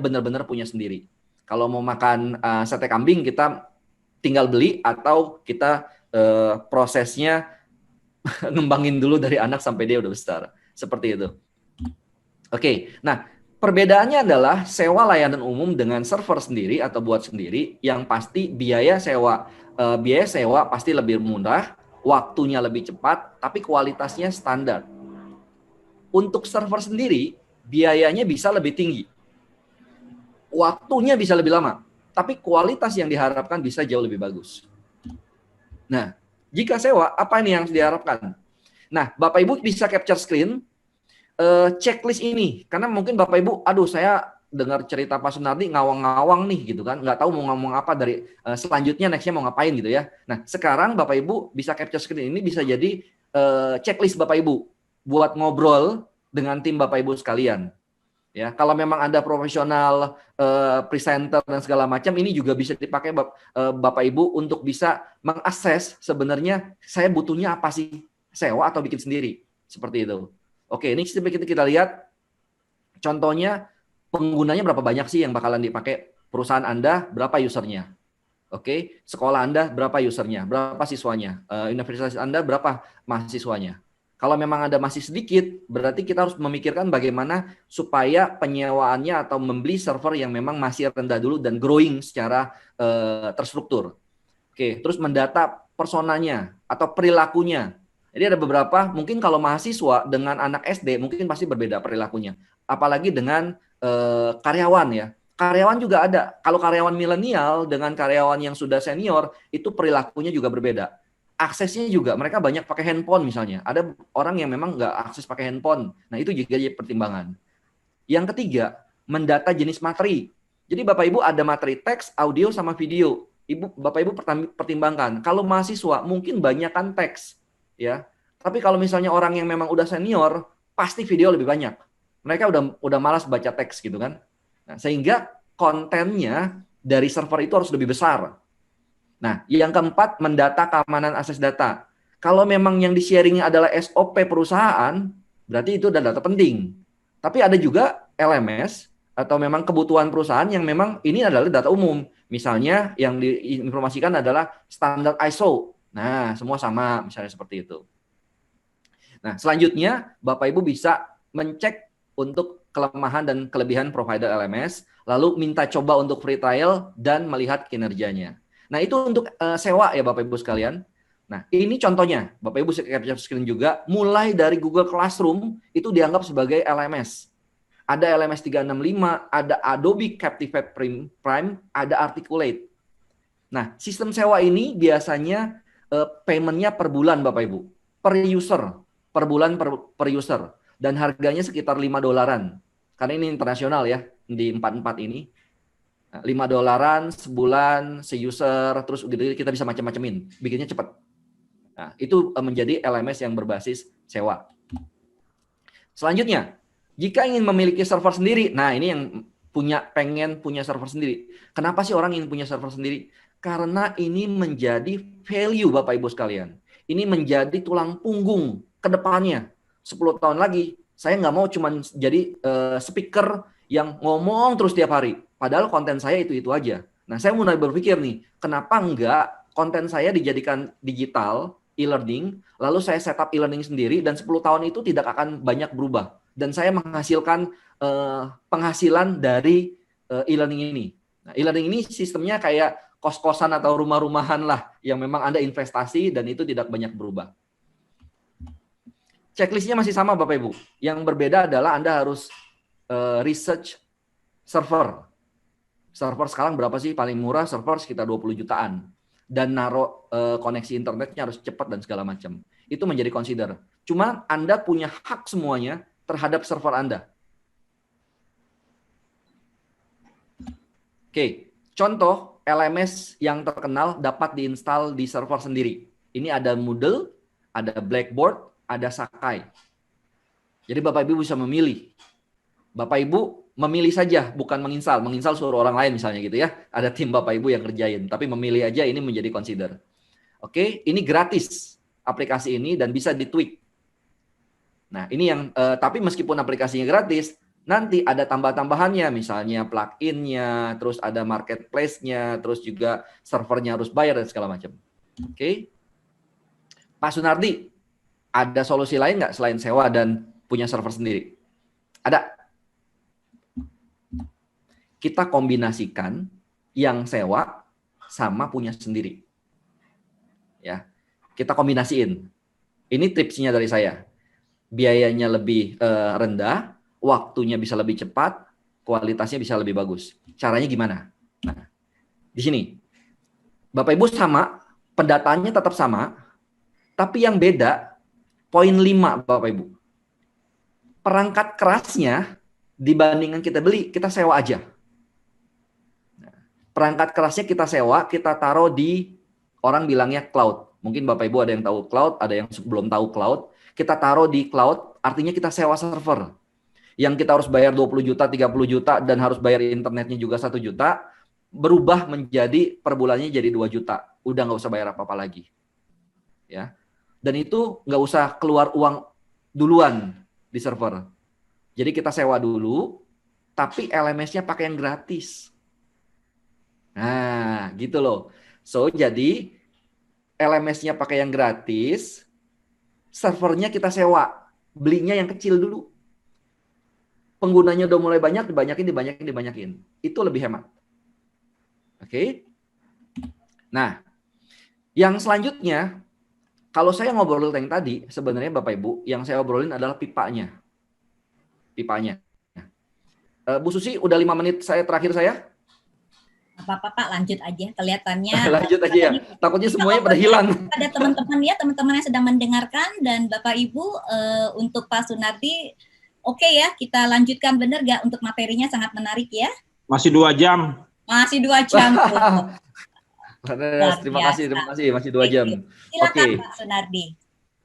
benar-benar punya sendiri. Kalau mau makan sate kambing kita tinggal beli, atau kita prosesnya ngembangin dulu dari anak sampai dia udah besar. Seperti itu. Oke, nah perbedaannya adalah sewa layanan umum dengan server sendiri atau buat sendiri, yang pasti biaya sewa pasti lebih murah, waktunya lebih cepat, tapi kualitasnya standar. Untuk server sendiri, biayanya bisa lebih tinggi. Waktunya bisa lebih lama, tapi kualitas yang diharapkan bisa jauh lebih bagus. Nah, jika sewa, apa ini yang diharapkan? Nah, Bapak Ibu bisa capture screen checklist ini, karena mungkin Bapak Ibu, aduh saya dengar cerita Pak Sunardi ngawang-ngawang nih gitu kan, nggak tahu mau ngomong apa dari selanjutnya nextnya mau ngapain gitu ya. Nah sekarang Bapak Ibu bisa capture screen ini bisa jadi checklist Bapak Ibu buat ngobrol dengan tim Bapak Ibu sekalian. Ya, kalau memang Anda profesional presenter dan segala macam, ini juga bisa dipakai Bapak Ibu untuk bisa mengakses sebenarnya saya butuhnya apa sih, sewa atau bikin sendiri, seperti itu. Oke, ini kita lihat contohnya. Penggunanya berapa banyak sih yang bakalan dipakai? Perusahaan Anda berapa usernya? Oke, sekolah Anda berapa usernya? Berapa siswanya? Universitas Anda berapa mahasiswanya? Kalau memang Anda masih sedikit, berarti kita harus memikirkan bagaimana supaya penyewaannya atau membeli server yang memang masih rendah dulu dan growing secara terstruktur. Oke, terus mendata personanya atau perilakunya. Jadi ada beberapa, mungkin kalau mahasiswa dengan anak SD mungkin pasti berbeda perilakunya. Apalagi dengan karyawan ya. Karyawan juga ada. Kalau karyawan milenial dengan karyawan yang sudah senior, itu perilakunya juga berbeda. Aksesnya juga, mereka banyak pakai handphone misalnya. Ada orang yang memang nggak akses pakai handphone. Nah itu juga jadi pertimbangan. Yang ketiga, mendata jenis materi. Jadi Bapak Ibu ada materi teks, audio, sama video. Bapak Ibu pertimbangkan. Kalau mahasiswa mungkin banyakkan teks, ya. Tapi kalau misalnya orang yang memang udah senior, pasti video lebih banyak. Mereka udah malas baca teks gitu kan. Nah, sehingga kontennya dari server itu harus lebih besar. Nah, yang keempat, mendata keamanan akses data. Kalau memang yang di-sharing adalah SOP perusahaan, berarti itu adalah data penting. Tapi ada juga LMS atau memang kebutuhan perusahaan yang memang ini adalah data umum. Misalnya yang diinformasikan adalah standar ISO. Nah, semua sama, misalnya seperti itu. Nah, selanjutnya Bapak Ibu bisa mencek untuk kelemahan dan kelebihan provider LMS, lalu minta coba untuk free trial dan melihat kinerjanya. Nah, itu untuk sewa ya Bapak Ibu sekalian. Nah, ini contohnya. Bapak Ibu bisa capture screen juga. Mulai dari Google Classroom, itu dianggap sebagai LMS. Ada LMS 365, ada Adobe Captivate Prime, ada Articulate. Nah, sistem sewa ini biasanya payment-nya per bulan Bapak Ibu. Per user. Per bulan per user. Dan harganya sekitar $5. Karena ini internasional ya, di 44 ini. $5 sebulan, se-user, terus kita bisa macam-macamin. Bikinnya cepat. Nah, itu menjadi LMS yang berbasis sewa. Selanjutnya, jika ingin memiliki server sendiri, nah ini yang pengen punya server sendiri. Kenapa sih orang ingin punya server sendiri? Karena ini menjadi value Bapak Ibu sekalian. Ini menjadi tulang punggung ke depannya. 10 tahun lagi, saya nggak mau cuma jadi speaker yang ngomong terus tiap hari. Padahal konten saya itu aja. Nah, saya mulai berpikir nih, kenapa enggak konten saya dijadikan digital, e-learning, lalu saya setup e-learning sendiri, dan 10 tahun itu tidak akan banyak berubah. Dan saya menghasilkan penghasilan dari e-learning ini. Nah, e-learning ini sistemnya kayak kos-kosan atau rumah-rumahan lah, yang memang Anda investasi dan itu tidak banyak berubah. Checklistnya masih sama Bapak Ibu. Yang berbeda adalah Anda harus research server. Server sekarang berapa sih paling murah? Server sekitar 20 jutaan. Dan naruh koneksi internetnya harus cepat dan segala macam. Itu menjadi consider. Cuma Anda punya hak semuanya terhadap server Anda. Oke, contoh LMS yang terkenal dapat diinstal di server sendiri. Ini ada Moodle, ada Blackboard, ada Sakai. Jadi Bapak Ibu bisa memilih. Bapak Ibu memilih saja, bukan menginstal. Menginstal suruh orang lain misalnya gitu ya. Ada tim Bapak Ibu yang kerjain. Tapi memilih aja ini menjadi consider. Oke, ini gratis aplikasi ini dan bisa ditweak. Nah ini yang, tapi meskipun aplikasinya gratis, nanti ada tambah-tambahannya. Misalnya plugin-nya, terus ada marketplace-nya, terus juga servernya harus bayar dan segala macam. Oke. Pak Sunardi, ada solusi lain nggak selain sewa dan punya server sendiri? Ada. Kita kombinasikan yang sewa sama punya sendiri. Ya, kita kombinasiin. Ini tipsnya dari saya. Biayanya lebih rendah, waktunya bisa lebih cepat, kualitasnya bisa lebih bagus. Caranya gimana? Nah, di sini Bapak Ibu sama, pendataannya tetap sama, tapi yang beda poin 5 Bapak Ibu. Perangkat kerasnya dibandingkan kita beli, kita sewa aja. Perangkat kerasnya kita sewa, kita taruh di, orang bilangnya cloud. Mungkin Bapak Ibu ada yang tahu cloud, ada yang belum tahu cloud. Kita taruh di cloud, artinya kita sewa server. Yang kita harus bayar 20 juta, 30 juta, dan harus bayar internetnya juga 1 juta, berubah menjadi per bulannya jadi 2 juta. Udah nggak usah bayar apa-apa lagi. Ya. Dan itu nggak usah keluar uang duluan di server. Jadi kita sewa dulu, tapi LMS-nya pakai yang gratis. Nah, gitu loh. So, jadi LMS-nya pakai yang gratis, servernya kita sewa. Belinya yang kecil dulu. Penggunanya udah mulai banyak, dibanyakin. Itu lebih hemat. Oke. Nah, yang selanjutnya, kalau saya ngobrol yang tadi, sebenarnya Bapak Ibu, yang saya obrolin adalah pipanya. Bu Susi, udah 5 menit terakhir saya. Apa-apa Pak, lanjut aja. Kelihatannya lanjut aja ya. Takutnya semuanya pada hilang. Ada teman-teman yang sedang mendengarkan, dan Bapak Ibu untuk Pak Sunardi, oke ya, kita lanjutkan, benar nggak, untuk materinya sangat menarik ya? Masih 2 jam. Masih 2 jam. Terima kasih, masih 2 jam. Silakan Pak Sunardi.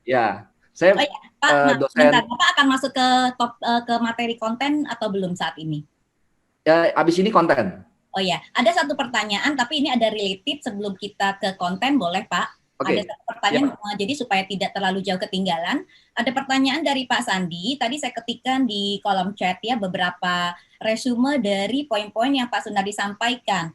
Ya, saya Pak, dosen. bentar, Bapak akan masuk ke materi konten atau belum saat ini? Ya, abis ini konten. Oh ya, ada satu pertanyaan, tapi ini ada related sebelum kita ke konten, boleh Pak? Oke. Ada satu pertanyaan, jadi supaya tidak terlalu jauh ketinggalan. Ada pertanyaan dari Pak Sandi, tadi saya ketikkan di kolom chat ya, beberapa resume dari poin-poin yang Pak Sunardi sampaikan.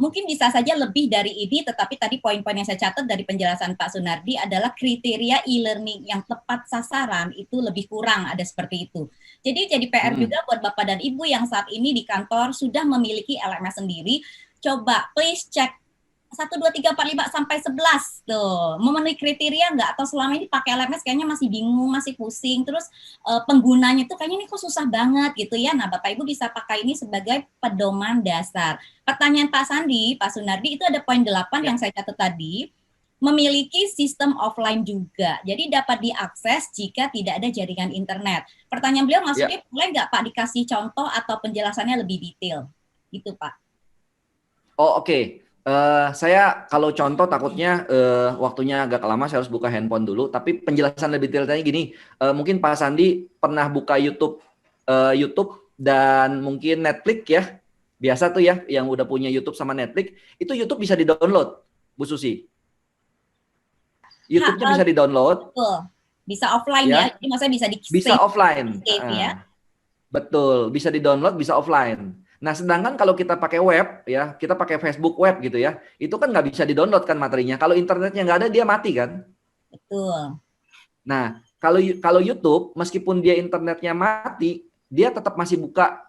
Mungkin bisa saja lebih dari ini, tetapi tadi poin-poin yang saya catat dari penjelasan Pak Sunardi adalah kriteria e-learning yang tepat sasaran itu lebih kurang, ada seperti itu. Jadi PR juga buat Bapak dan Ibu yang saat ini di kantor sudah memiliki LMS sendiri, coba please cek 1, 2, 3, 4, 5, sampai 11 tuh, memenuhi kriteria nggak, atau selama ini pakai LMS kayaknya masih bingung, masih pusing, terus penggunanya tuh kayaknya ini kok susah banget gitu ya. Nah Bapak Ibu bisa pakai ini sebagai pedoman dasar. Pertanyaan Pak Sandi, Pak Sunardi, itu ada poin 8 yang saya catat tadi, memiliki sistem offline juga, jadi dapat diakses jika tidak ada jaringan internet. Pertanyaan beliau maksudnya boleh nggak Pak dikasih contoh atau penjelasannya lebih detail, gitu Pak? Oh oke. Saya kalau contoh takutnya waktunya agak lama, saya harus buka handphone dulu. Tapi penjelasan lebih detailnya gini, mungkin Pak Sandi pernah buka YouTube dan mungkin Netflix ya, biasa tuh ya, yang udah punya YouTube sama Netflix, itu YouTube bisa di-download, Bu Susi. YouTube-nya bisa di-download. Betul. Bisa offline ya, jadi maksudnya bisa di-save. Bisa offline. Ya. Betul, bisa di-download, bisa offline. Nah, sedangkan kalau kita pakai web, ya, kita pakai Facebook web gitu ya, itu kan nggak bisa di-download kan materinya. Kalau internetnya nggak ada, dia mati kan? Betul. Nah, kalau YouTube meskipun dia internetnya mati, dia tetap masih buka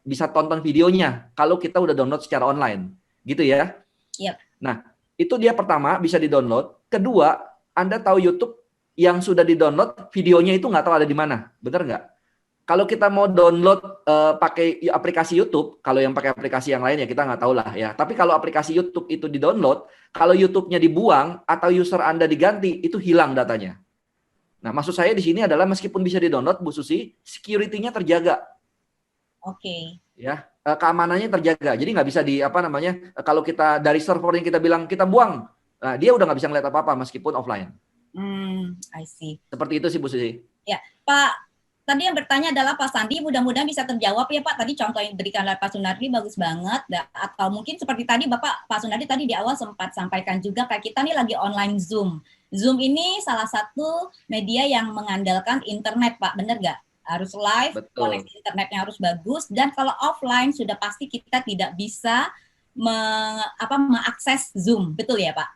bisa tonton videonya kalau kita udah download secara online. Gitu ya. Yep. Nah, itu dia pertama bisa di-download. Kedua, Anda tahu YouTube yang sudah di-download videonya itu nggak tahu ada di mana. Benar nggak? Kalau kita mau download pakai aplikasi YouTube, kalau yang pakai aplikasi yang lain ya kita nggak tahu lah ya. Tapi kalau aplikasi YouTube itu di-download, kalau YouTube-nya dibuang atau user Anda diganti, itu hilang datanya. Nah, maksud saya di sini adalah meskipun bisa di-download, Bu Susi, security-nya terjaga. Oke. Ya, keamanannya terjaga. Jadi nggak bisa kalau kita dari server yang kita bilang kita buang, nah, dia udah nggak bisa ngeliat apa-apa meskipun offline. I see. Seperti itu sih Bu Susi. Ya, Pak. Tadi yang bertanya adalah Pak Sandi, mudah-mudahan bisa terjawab ya Pak. Tadi contoh yang diberikan oleh Pak Sunardi bagus banget. Atau mungkin seperti tadi Pak Sunardi tadi di awal sempat sampaikan juga kayak kita nih lagi online Zoom. Zoom ini salah satu media yang mengandalkan internet Pak, benar nggak? Harus live, koneksi internetnya harus bagus. Dan kalau offline sudah pasti kita tidak bisa mengakses Zoom, betul ya Pak?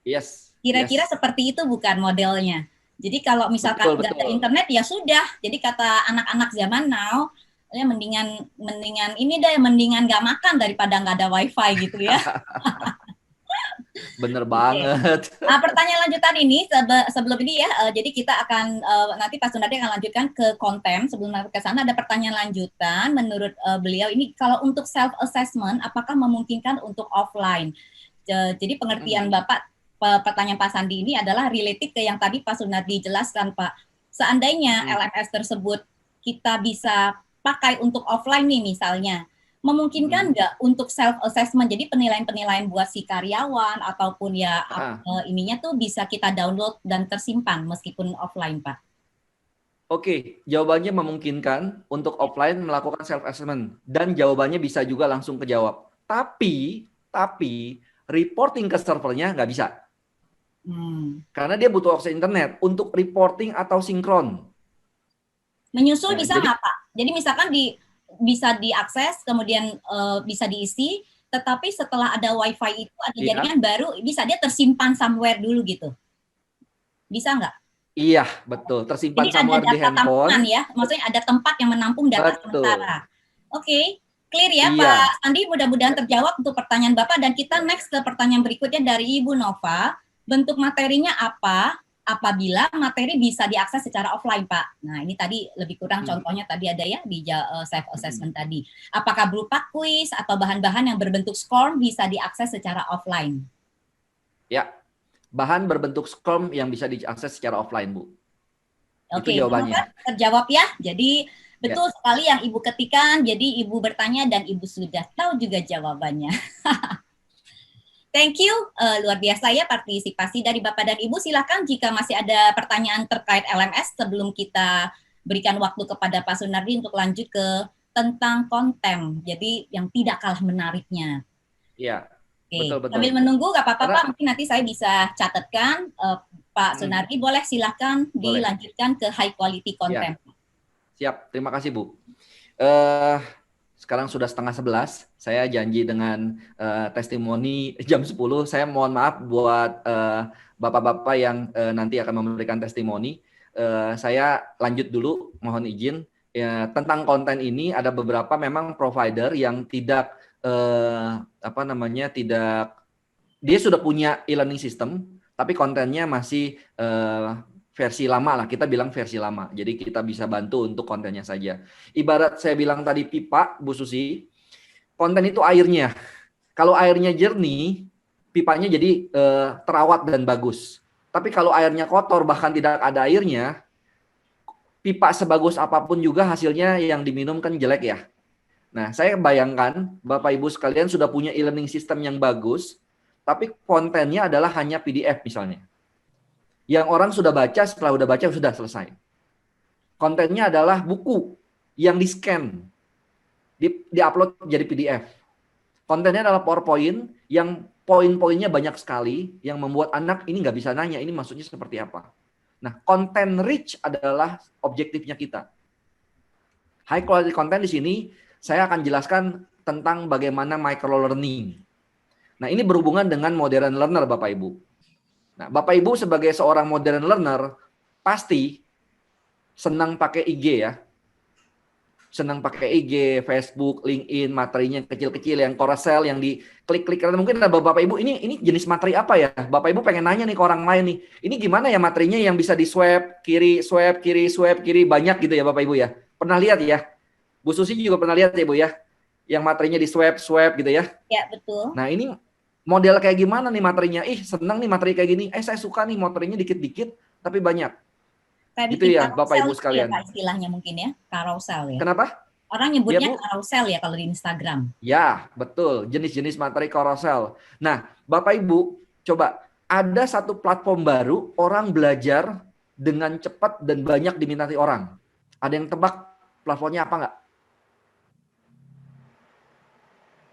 Yes. Kira-kira seperti itu bukan modelnya. Jadi kalau misalkan nggak ada internet ya sudah. Jadi kata anak-anak zaman now, ya mendingan nggak makan daripada nggak ada wifi gitu ya. Bener banget. Nah, pertanyaan lanjutan ini sebelum ini ya, jadi kita akan nanti Pak Sunardi akan lanjutkan ke konten. Sebelum ke sana ada pertanyaan lanjutan. Menurut beliau ini kalau untuk self assessment, apakah memungkinkan untuk offline? Jadi pengertian Bapak. Pertanyaan Pak Sandi ini adalah related ke yang tadi Pak Sunardi jelaskan Pak. Seandainya LMS tersebut kita bisa pakai untuk offline nih misalnya, memungkinkan nggak untuk self assessment? Jadi penilaian-penilaian buat si karyawan ataupun ya ininya tuh bisa kita download dan tersimpan meskipun offline Pak. Oke, jawabannya memungkinkan untuk offline melakukan self assessment dan jawabannya bisa juga langsung kejawab. Tapi reporting ke servernya nggak bisa. Karena dia butuh akses internet untuk reporting atau sinkron. Menyusul bisa nggak Pak? Jadi misalkan bisa diakses, kemudian bisa diisi, tetapi setelah ada wifi itu ada jaringan baru, bisa dia tersimpan somewhere dulu gitu. Bisa nggak? Iya, betul. Tersimpan somewhere di handphone. Ya, maksudnya ada tempat yang menampung data sementara. Oke. Clear ya Pak Sandi, mudah-mudahan terjawab untuk pertanyaan Bapak dan kita next ke pertanyaan berikutnya dari Ibu Nova. Bentuk materinya apa apabila materi bisa diakses secara offline, Pak? Nah, ini tadi lebih kurang contohnya tadi ada ya di self assessment tadi. Apakah berupa kuis atau bahan-bahan yang berbentuk SCORM bisa diakses secara offline? Ya, bahan berbentuk SCORM yang bisa diakses secara offline, Bu. Oke, itu jawabannya. Terjawab ya. Jadi betul sekali yang Ibu ketikkan. Jadi Ibu bertanya dan Ibu sudah tahu juga jawabannya. Thank you, luar biasa ya partisipasi dari Bapak dan Ibu. Silakan jika masih ada pertanyaan terkait LMS sebelum kita berikan waktu kepada Pak Sunardi untuk lanjut ke tentang konten. Jadi yang tidak kalah menariknya. Iya, betul. Sambil menunggu, nggak apa-apa Pak, mungkin nanti saya bisa catatkan. Pak Sunardi boleh silakan dilanjutkan ke high quality content. Ya. Siap, terima kasih Bu. Sekarang sudah 10:30, saya janji dengan testimoni jam 10. Saya mohon maaf buat bapak-bapak yang nanti akan memberikan testimoni. Saya lanjut dulu, mohon izin. Tentang konten ini ada beberapa memang provider yang tidak dia sudah punya e-learning system, tapi kontennya masih versi lama lah, kita bilang versi lama. Jadi kita bisa bantu untuk kontennya saja. Ibarat saya bilang tadi pipa, Bu Susi, konten itu airnya. Kalau airnya jernih, pipanya jadi terawat dan bagus. Tapi kalau airnya kotor, bahkan tidak ada airnya, pipa sebagus apapun juga hasilnya yang diminum kan jelek ya. Nah, saya bayangkan Bapak Ibu sekalian sudah punya e-learning system yang bagus, tapi kontennya adalah hanya PDF misalnya. Yang orang sudah baca, setelah udah baca sudah selesai. Kontennya adalah buku yang di-scan, di-upload jadi PDF. Kontennya adalah PowerPoint yang poin-poinnya banyak sekali, yang membuat anak ini nggak bisa nanya, ini maksudnya seperti apa. Nah, content rich adalah objektifnya kita. High quality content di sini, saya akan jelaskan tentang bagaimana micro learning. Nah, ini berhubungan dengan modern learner, Bapak Ibu. Nah, Bapak Ibu sebagai seorang modern learner pasti senang pakai IG ya. Senang pakai IG, Facebook, LinkedIn, materinya kecil-kecil yang carousel yang diklik-klik. Karena mungkin ada Bapak Ibu ini jenis materi apa ya? Bapak Ibu pengen nanya nih ke orang lain nih. Ini gimana ya materinya yang bisa di swipe kiri, swipe kiri, swipe kiri, banyak gitu ya Bapak Ibu ya. Pernah lihat ya? Bu Susi juga pernah lihat ya Bu ya? Yang materinya di swipe gitu ya. Ya, betul. Nah, ini model kayak gimana nih materinya? Seneng nih materi kayak gini. Saya suka nih materinya dikit-dikit tapi banyak. Kayak Gitu bikin ya Bapak carousel Ibu gitu ya sekalian. Pak istilahnya mungkin ya, carousel ya. Kenapa? Orang Ya nyebutnya Bu? carousel ya kalau di Instagram. Ya, betul. Jenis-jenis materi carousel. Nah, Bapak Ibu, coba ada satu platform baru, orang belajar dengan cepat dan banyak diminati orang. Ada yang tebak platformnya apa nggak?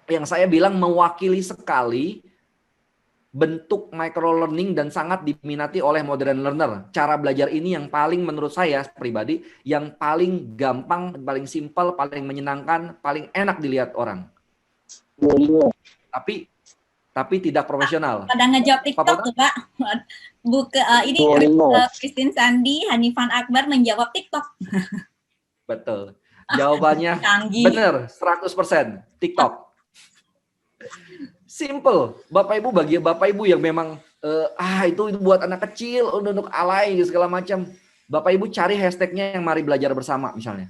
Yang saya bilang mewakili sekali bentuk microlearning dan sangat diminati oleh modern learner. Cara belajar ini yang paling menurut saya pribadi, yang paling gampang, paling simpel, paling menyenangkan, paling enak dilihat orang. Tapi tidak profesional. Pada ngejawab TikTok tuh Pak. Ini Christine Sandi, Hanifan Akbar menjawab TikTok. Betul. Jawabannya Canggih. benar, 100% TikTok. Simple. Bapak Ibu, bagi Bapak Ibu yang memang itu buat anak kecil, untuk alay segala macam. Bapak Ibu cari hashtagnya yang mari belajar bersama misalnya.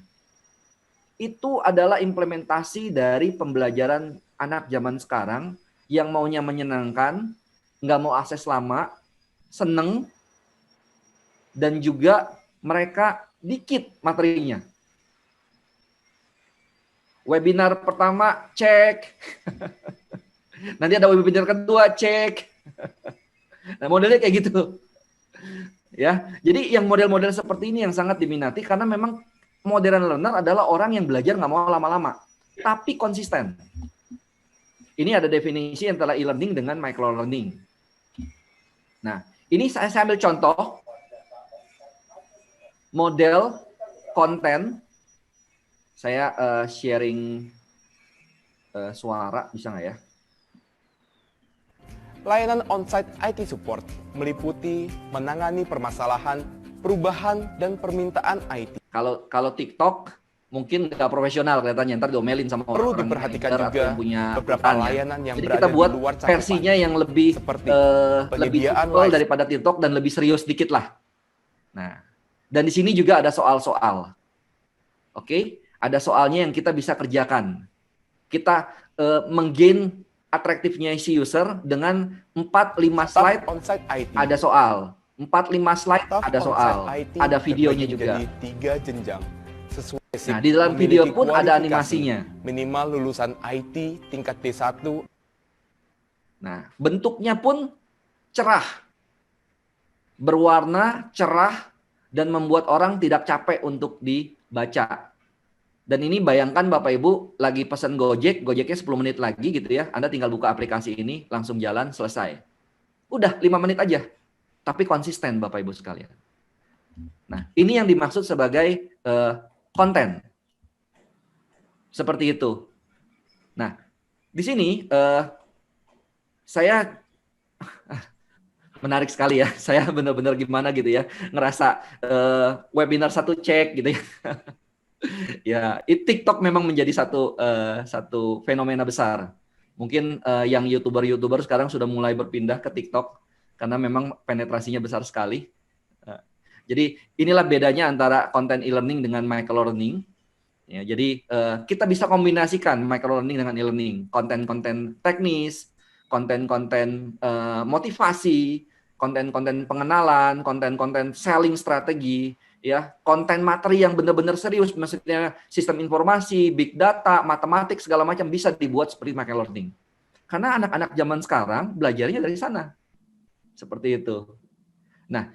Itu adalah implementasi dari pembelajaran anak zaman sekarang yang maunya menyenangkan, nggak mau akses lama, seneng, dan juga mereka dikit materinya. Webinar pertama, cek. Nanti ada webinar kedua, cek. Nah, modelnya kayak gitu. Ya, jadi yang model-model seperti ini yang sangat diminati karena memang modern learner adalah orang yang belajar nggak mau lama-lama, tapi konsisten. Ini ada definisi antara e-learning dengan micro-learning. Nah, ini saya ambil contoh model konten. Saya sharing suara, bisa nggak ya? Layanan on-site IT support meliputi menangani permasalahan, perubahan, dan permintaan IT. Kalau TikTok mungkin nggak profesional kelihatannya, ntar diomelin sama Perlu orang diperhatikan manager juga atau yang punya beberapa perusahaan, ya. layanan yang Jadi berada kita buat di luar cakupan, versinya yang lebih seperti lebih penyediaan simple live. daripada TikTok dan lebih serius dikit lah. Nah, dan di sini juga ada soal-soal. Oke, ada soalnya yang kita bisa kerjakan. Kita menggain atraktifnya si user dengan 4-5 slide on-site IT. ada soal. 4-5 slide Staff ada soal. on-site IT Ada videonya terbagi juga. menjadi 3 jenjang. Sesuai Nah, di dalam video memiliki pun ada kualifikasi, animasinya. Minimal lulusan IT tingkat D1. Nah, bentuknya pun cerah. Berwarna, cerah, dan membuat orang tidak capek untuk dibaca. Dan ini bayangkan Bapak Ibu lagi pesan Gojek, Gojeknya 10 menit lagi gitu ya. Anda tinggal buka aplikasi ini, langsung jalan, selesai. Udah 5 menit aja. Tapi konsisten Bapak Ibu sekalian. Nah, ini yang dimaksud sebagai konten. Seperti itu. Nah, di sini saya menarik sekali ya. Saya benar-benar gimana gitu ya. Ngerasa webinar satu cek gitu ya. Ya, TikTok memang menjadi satu fenomena besar. Mungkin yang YouTuber sekarang sudah mulai berpindah ke TikTok karena memang penetrasinya besar sekali. Jadi inilah bedanya antara konten e-learning dengan micro-learning. Ya, jadi kita bisa kombinasikan micro-learning dengan e-learning. Konten-konten teknis, konten-konten motivasi, konten-konten pengenalan, konten-konten selling strategi, ya, konten materi yang benar-benar serius, maksudnya sistem informasi, big data, matematik segala macam bisa dibuat seperti micro-learning. Karena anak-anak zaman sekarang belajarnya dari sana. Seperti itu. Nah,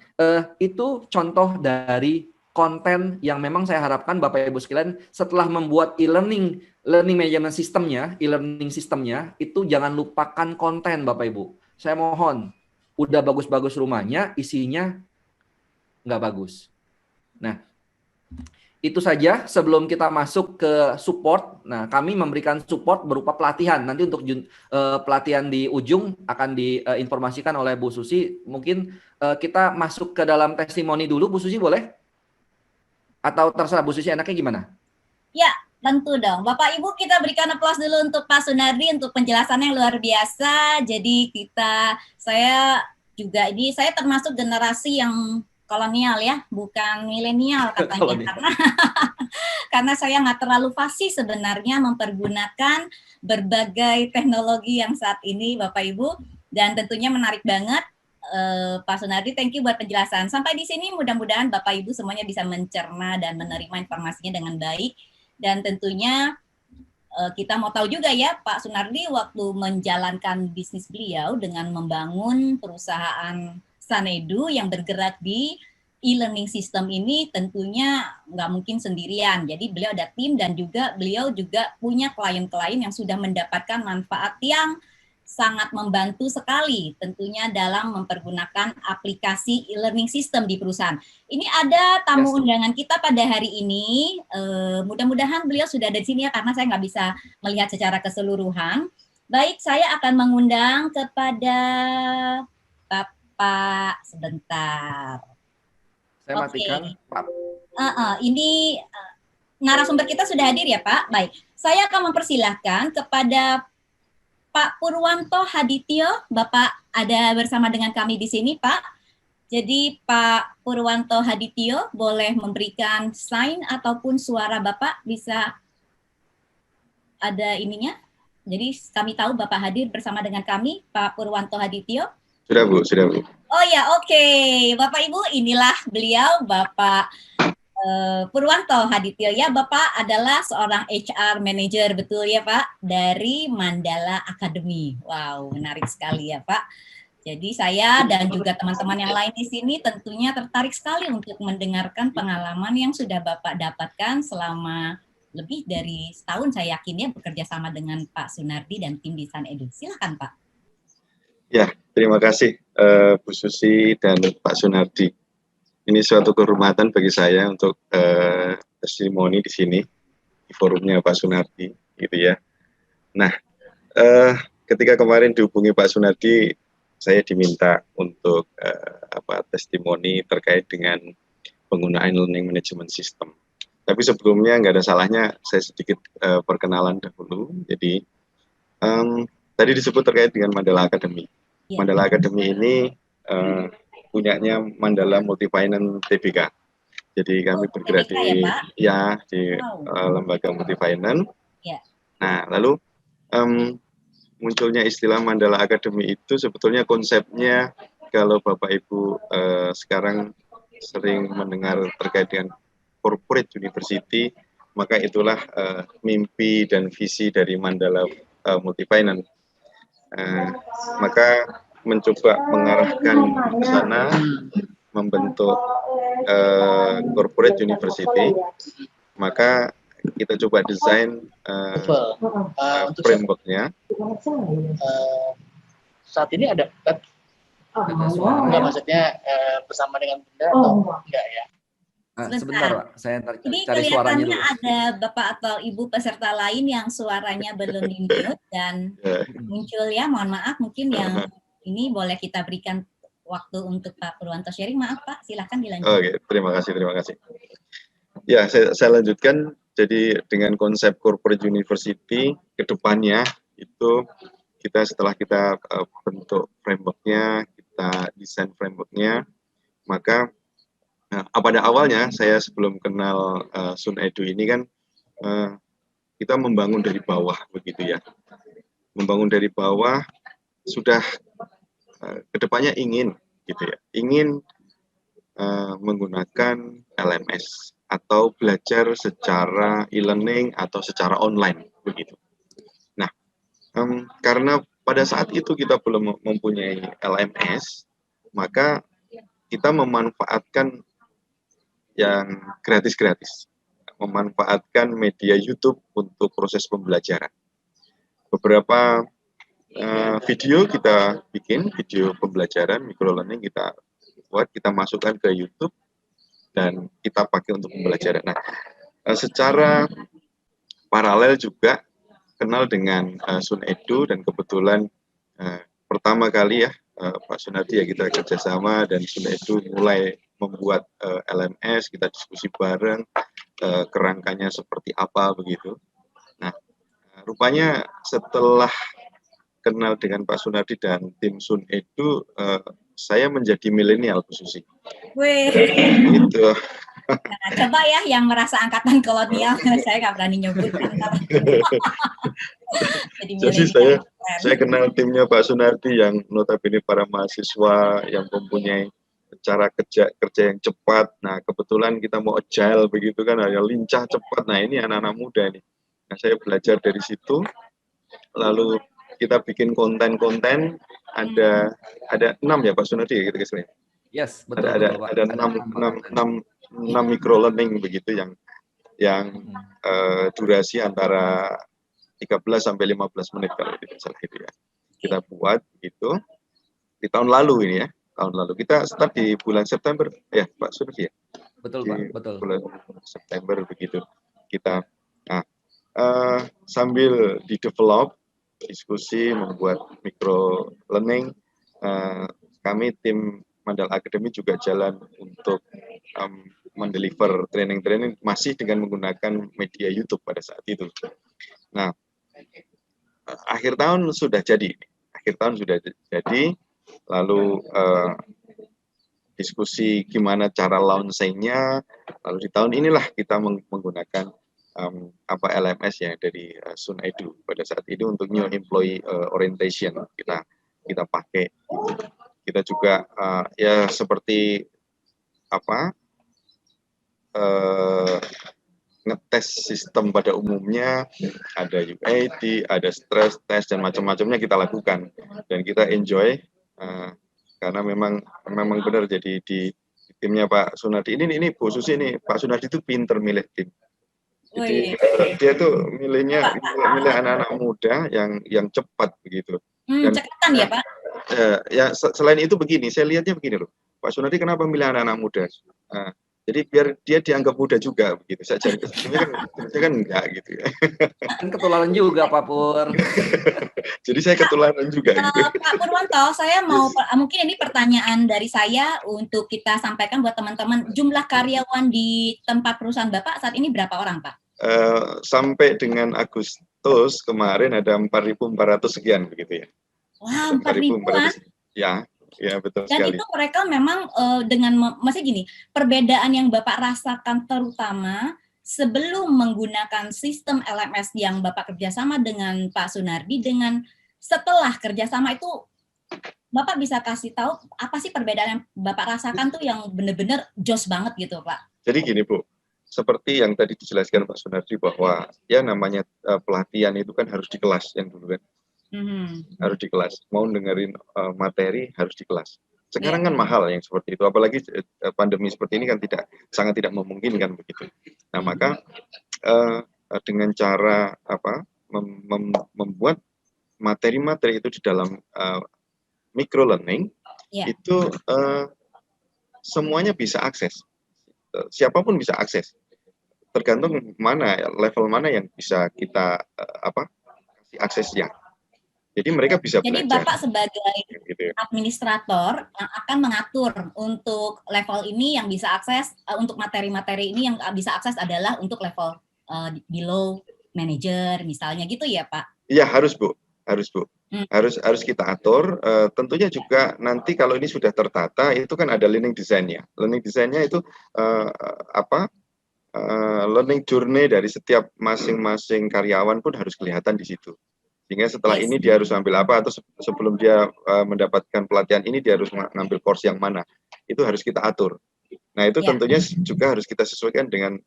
itu contoh dari konten yang memang saya harapkan Bapak Ibu sekalian setelah membuat learning management systemnya, e-learning systemnya, itu jangan lupakan konten Bapak Ibu. Saya mohon, udah bagus-bagus rumahnya, isinya nggak bagus. Nah, itu saja sebelum kita masuk ke support. Nah, kami memberikan support berupa pelatihan. Nanti untuk pelatihan di ujung akan diinformasikan oleh Bu Susi. Mungkin kita masuk ke dalam testimoni dulu, Bu Susi boleh? Atau terserah Bu Susi enaknya gimana? Ya, tentu dong. Bapak Ibu, kita berikan aplaus dulu untuk Pak Sunardi untuk penjelasannya yang luar biasa. Jadi saya termasuk generasi yang kolonial ya, bukan milenial katanya, karena saya nggak terlalu fasih sebenarnya mempergunakan berbagai teknologi yang saat ini Bapak Ibu, dan tentunya menarik banget. Pak Sunardi, thank you buat penjelasan. Sampai di sini mudah-mudahan Bapak Ibu semuanya bisa mencerna dan menerima informasinya dengan baik. Dan tentunya kita mau tahu juga ya Pak Sunardi waktu menjalankan bisnis beliau dengan membangun perusahaan Sanedu yang bergerak di e-learning system ini tentunya nggak mungkin sendirian. Jadi beliau ada tim dan juga beliau juga punya klien-klien yang sudah mendapatkan manfaat yang sangat membantu sekali tentunya dalam mempergunakan aplikasi e-learning system di perusahaan. Ini ada tamu undangan kita pada hari ini. Mudah-mudahan beliau sudah ada di sini ya, karena saya nggak bisa melihat secara keseluruhan. Baik, saya akan mengundang kepada Bapak sebentar. Saya matikan, Pak. Ini narasumber kita sudah hadir ya, Pak. Baik, saya akan mempersilahkan kepada Pak Purwanto Hadityo. Bapak ada bersama dengan kami di sini, Pak. Jadi Pak Purwanto Hadityo boleh memberikan sign ataupun suara Bapak bisa ada ininya. Jadi kami tahu Bapak hadir bersama dengan kami, Pak Purwanto Hadityo. Sudah Bu, sudah Bu. Oh ya, oke. Bapak Ibu, inilah beliau, Bapak Purwanto Hadityo ya. Bapak adalah seorang HR manager, betul ya Pak, dari Mandala Academy. Wow, menarik sekali ya Pak. Jadi saya dan juga teman-teman yang lain di sini tentunya tertarik sekali untuk mendengarkan pengalaman yang sudah Bapak dapatkan selama lebih dari setahun, saya yakin ya, bekerja sama dengan Pak Sunardi dan tim di Sanedu. Silakan Pak. Ya, terima kasih Bu Susi dan Pak Sunardi. Ini suatu kehormatan bagi saya untuk testimoni di sini di forumnya Pak Sunardi, gitu ya. Nah, ketika kemarin dihubungi Pak Sunardi, saya diminta untuk testimoni terkait dengan penggunaan learning management system. Tapi sebelumnya nggak ada salahnya saya sedikit perkenalan dahulu. Jadi tadi disebut terkait dengan Mandala Academy. Mandala Academy ini punyanya Mandala Multifinance Tbk. Jadi kami bergerak di lembaga Multifinance. Nah, lalu munculnya istilah Mandala Academy itu sebetulnya konsepnya, kalau Bapak Ibu sekarang sering mendengar terkait dengan corporate university, maka itulah mimpi dan visi dari Mandala Multifinance. Maka mencoba mengarahkan ke sana, membentuk corporate university, maka kita coba desain framework-nya. Saat ini ada enggak, maksudnya bersama dengan Bunda atau enggak ya? Sebentar Pak, saya Ini cari suaranya dulu. Ada Bapak atau Ibu peserta lain yang suaranya belum di-mute dan muncul ya, mohon maaf, mungkin yang ini boleh kita berikan waktu untuk Pak Purwanto sharing. Maaf Pak, silakan dilanjutkan. Oke, terima kasih. Ya, saya lanjutkan. Jadi dengan konsep corporate university ke depannya itu setelah kita bentuk framework-nya, kita desain framework-nya, maka pada awalnya saya sebelum kenal Sanedu ini kan kita membangun dari bawah begitu ya. Membangun dari bawah sudah kedepannya ingin gitu ya. Ingin menggunakan LMS atau belajar secara e-learning atau secara online begitu. Nah, karena pada saat itu kita belum mempunyai LMS, maka kita memanfaatkan yang gratis-gratis, memanfaatkan media YouTube untuk proses pembelajaran. Beberapa video kita bikin, video pembelajaran micro learning kita buat, kita masukkan ke YouTube dan kita pakai untuk pembelajaran. Nah, secara paralel juga kenal dengan Sun Edu, dan kebetulan pertama kali ya Pak Sunardi ya kita kerjasama, dan Sun Edu mulai membuat LMS, kita diskusi bareng kerangkanya seperti apa begitu. Nah, rupanya setelah kenal dengan Pak Sunardi dan tim Sun Edu, saya menjadi milenial Bu Susi. Wih. Itu. Nah, coba ya yang merasa angkatan kolonial, saya nggak berani nyebut antar. Jadi saya kenal timnya Pak Sunardi yang notabene para mahasiswa yang mempunyai cara kerja yang cepat. Nah, kebetulan kita mau agile begitu kan, ya lincah cepat. Nah, ini anak-anak muda nih. Nah, saya belajar dari situ. Lalu kita bikin konten-konten, ada 6 ya Pak Sunardi ya gitu guys. Yes, betul. Ada 6 micro learning begitu yang durasi antara 13 sampai 15 menit kalau tidak salah itu ya. Kita buat gitu di tahun lalu ini ya. Tahun lalu kita start di bulan September ya Pak Surfi ya. Betul Pak, betul. Bulan September begitu kita. Nah, sambil di develop, diskusi, membuat micro learning, kami tim Mandal Academy juga jalan untuk mendeliver training-training masih dengan menggunakan media YouTube pada saat itu. Nah, akhir tahun sudah jadi. Lalu diskusi gimana cara launching-nya. Lalu di tahun inilah kita menggunakan LMS ya dari Sun Edu pada saat itu untuk new employee orientation kita pakai. Kita juga ya seperti ngetes sistem pada umumnya, ada UAT, ada stress test dan macam-macamnya kita lakukan, dan kita enjoy karena memang benar. Jadi di timnya Pak Sunardi ini Bu Susi, ini Pak Sunardi itu pinter milih tim. Jadi dia tuh milih anak-anak muda yang cepat begitu. Cekatan ya Pak? Ya selain itu begini, saya lihatnya begini loh, Pak Sunardi kenapa milih anak-anak muda? Jadi biar dia dianggap muda juga begitu saja. Sebenarnya kan enggak gitu ya. Kan ketularan juga Pak Pur. Jadi saya ketularan juga gitu. Pak Purwanto, saya mau mungkin ini pertanyaan dari saya untuk kita sampaikan buat teman-teman. Jumlah karyawan di tempat perusahaan Bapak saat ini berapa orang Pak? Sampai dengan Agustus kemarin ada 4.400 sekian begitu ya. Wah, 4.000-an? Ya betul dan sekali. Itu mereka memang dengan maksudnya gini, perbedaan yang Bapak rasakan terutama sebelum menggunakan sistem LMS yang Bapak kerjasama dengan Pak Sunardi dengan setelah kerjasama itu, Bapak bisa kasih tahu apa sih perbedaan yang Bapak rasakan tuh yang benar-benar jos banget gitu Pak? Jadi gini Bu, seperti yang tadi dijelaskan Pak Sunardi bahwa ya namanya pelatihan itu kan harus di kelas yang dulu kan. Harus di kelas, mau dengerin materi harus di kelas. Sekarang kan mahal yang seperti itu, apalagi pandemi seperti ini kan sangat tidak memungkinkan begitu. Nah maka dengan cara membuat materi-materi itu di dalam micro learning itu semuanya bisa akses, siapapun bisa akses, tergantung level mana yang bisa kita kasih aksesnya. Jadi mereka bisa belajar. Jadi Bapak sebagai administrator yang akan mengatur untuk level ini yang bisa akses, untuk materi-materi ini yang bisa akses adalah untuk level below manager misalnya gitu ya Pak? Iya harus Bu. Harus kita atur. Tentunya juga nanti kalau ini sudah tertata itu kan ada learning design-nya. Learning design-nya itu learning journey dari setiap masing-masing karyawan pun harus kelihatan di situ. Sehingga setelah ini dia harus ambil apa, atau sebelum dia mendapatkan pelatihan ini dia harus ngambil course yang mana, itu harus kita atur. Nah itu tentunya juga harus kita sesuaikan dengan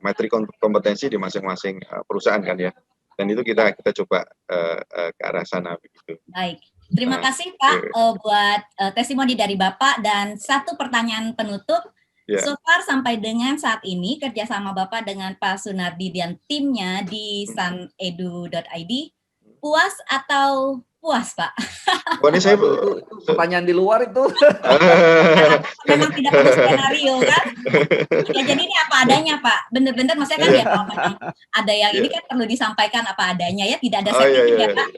materi kompetensi di masing-masing perusahaan kan ya, dan itu kita coba ke arah sana begitu. Baik, terima kasih Pak buat testimoni dari Bapak, dan satu pertanyaan penutup. So far sampai dengan saat ini kerjasama Bapak dengan Pak Sunardi dan timnya di sunedu.id, puas atau puas, Pak. Oh, ini saya Waduh, itu pertanyaan di luar itu. Memang tidak perlu skenario kan? Ya jadi ini apa adanya Pak, bener-bener maksudnya kan ya kalau memang ada yang ini kan perlu disampaikan apa adanya ya, tidak ada Oh, iya, setting iya, ya Pak.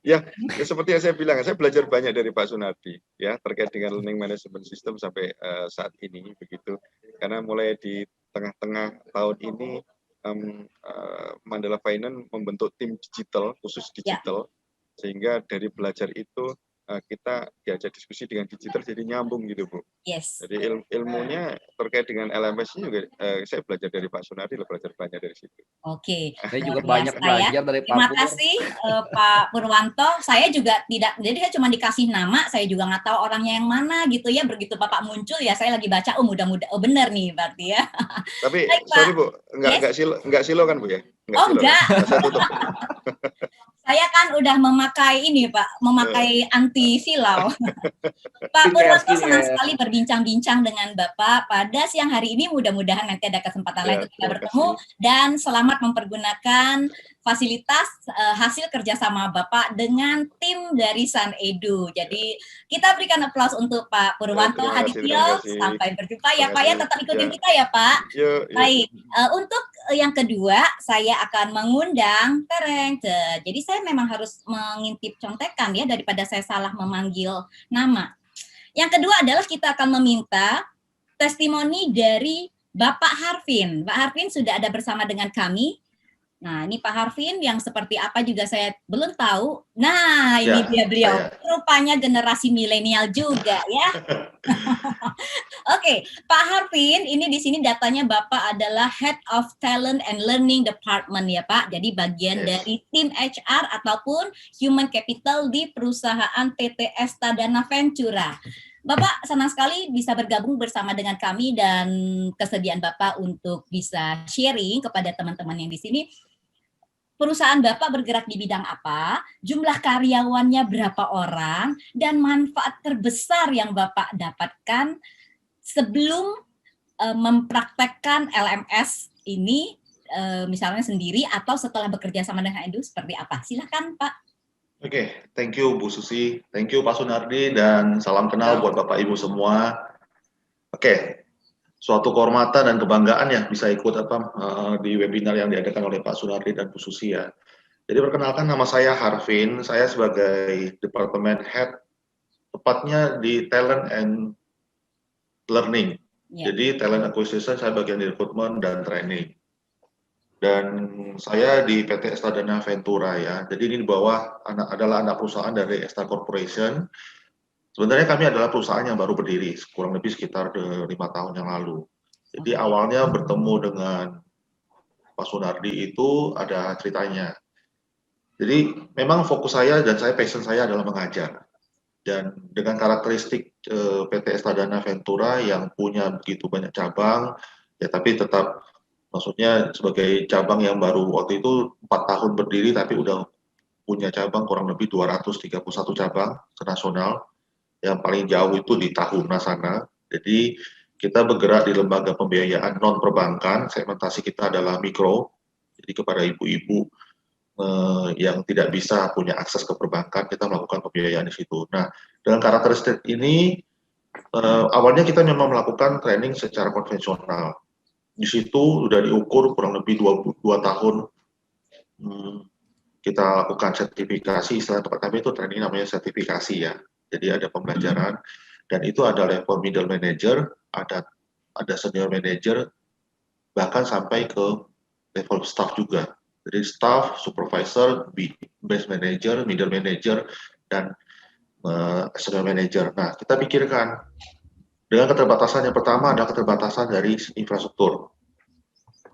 ya, seperti yang saya bilang, saya belajar banyak dari Pak Sunardi ya terkait dengan learning management system sampai saat ini begitu. Karena mulai di tengah-tengah tahun ini Mandala Finance membentuk tim digital khusus digital, sehingga dari belajar itu kita diajak diskusi dengan digital jadi nyambung gitu Bu. Yes. Jadi ilmunya terkait dengan LMS juga saya belajar dari Pak Sunardi, belajar banyak dari situ. Oke. Saya juga luar banyak biasa ya. belajar dari Pak Terima Pur. kasih Pak Purwanto. Saya juga tidak, jadi saya cuma dikasih nama, saya juga nggak tahu orangnya yang mana gitu ya. Begitu Bapak muncul ya saya lagi baca, mudah-mudahan benar nih berarti ya. Tapi Baik, Pak. sorry Bu, Yes? enggak silo kan Bu ya? Oh silo, enggak. kan? Saya tutup. Saya kan udah memakai ini Pak, memakai anti silau. Pak Purwanto senang sekali berbincang-bincang dengan Bapak pada siang hari ini. Mudah-mudahan nanti ada kesempatan lain untuk kita bertemu. Dan selamat mempergunakan fasilitas hasil kerjasama Bapak dengan tim dari Sun Edu. Jadi kita berikan aplaus untuk Pak Purwanto Hadityo. Sampai berjumpa ya Pak ya, tetap ikutin kita ya Pak. Baik, untuk yang kedua saya akan mengundang Tereng. Jadi saya memang harus mengintip contekan ya daripada saya salah memanggil nama. Yang kedua adalah kita akan meminta testimoni dari Bapak Harvin. Pak Harvin sudah ada bersama dengan kami. Nah, ini Pak Harvin yang seperti apa juga saya belum tahu. Nah, ini dia beliau. Rupanya generasi milenial juga ya. Oke, Pak Harvin, ini di sini datanya Bapak adalah Head of Talent and Learning Department ya Pak. Jadi bagian dari tim HR ataupun Human Capital di perusahaan PT Estadana Ventura. Bapak senang sekali bisa bergabung bersama dengan kami dan kesediaan Bapak untuk bisa sharing kepada teman-teman yang di sini. Perusahaan Bapak bergerak di bidang apa, jumlah karyawannya berapa orang, dan manfaat terbesar yang Bapak dapatkan sebelum mempraktekkan LMS ini misalnya sendiri atau setelah bekerja sama dengan Edu seperti apa? Silakan Pak. Oke, thank you Bu Susi, thank you Pak Sunardi, dan salam kenal buat Bapak Ibu semua. Oke, suatu kehormatan dan kebanggaan ya bisa ikut di webinar yang diadakan oleh Pak Sunardi dan Bu Susi ya. Jadi perkenalkan, nama saya Harvin, saya sebagai Departemen Head, tepatnya di Talent and Learning. Jadi Talent Acquisition saya bagian di rekrutmen dan training. Dan saya di PT Estadana Ventura ya. Jadi ini di bawah adalah anak perusahaan dari Esta Corporation. Sebenarnya kami adalah perusahaan yang baru berdiri, kurang lebih sekitar 5 tahun yang lalu. Jadi awalnya bertemu dengan Pak Sunardi itu ada ceritanya. Jadi memang fokus saya dan passion saya adalah mengajar. Dan dengan karakteristik PT Estadana Ventura yang punya begitu banyak cabang, ya tapi tetap maksudnya sebagai cabang yang baru waktu itu 4 tahun berdiri tapi udah punya cabang kurang lebih 231 cabang nasional. Yang paling jauh itu di Tahuna sana. Jadi kita bergerak di lembaga pembiayaan non perbankan, segmentasi kita adalah mikro, jadi kepada ibu-ibu yang tidak bisa punya akses ke perbankan, kita melakukan pembiayaan di situ. Nah, dengan karakteristik ini, awalnya kita memang melakukan training secara konvensional. Di situ sudah diukur kurang lebih 2 tahun kita lakukan sertifikasi, istilah tempat kami itu training namanya sertifikasi ya. Jadi ada pembelajaran dan itu ada level middle manager, ada senior manager, bahkan sampai ke level staff juga. Jadi staff, supervisor, base manager, middle manager, dan senior manager. Nah, kita pikirkan dengan keterbatasan yang pertama adalah keterbatasan dari infrastruktur.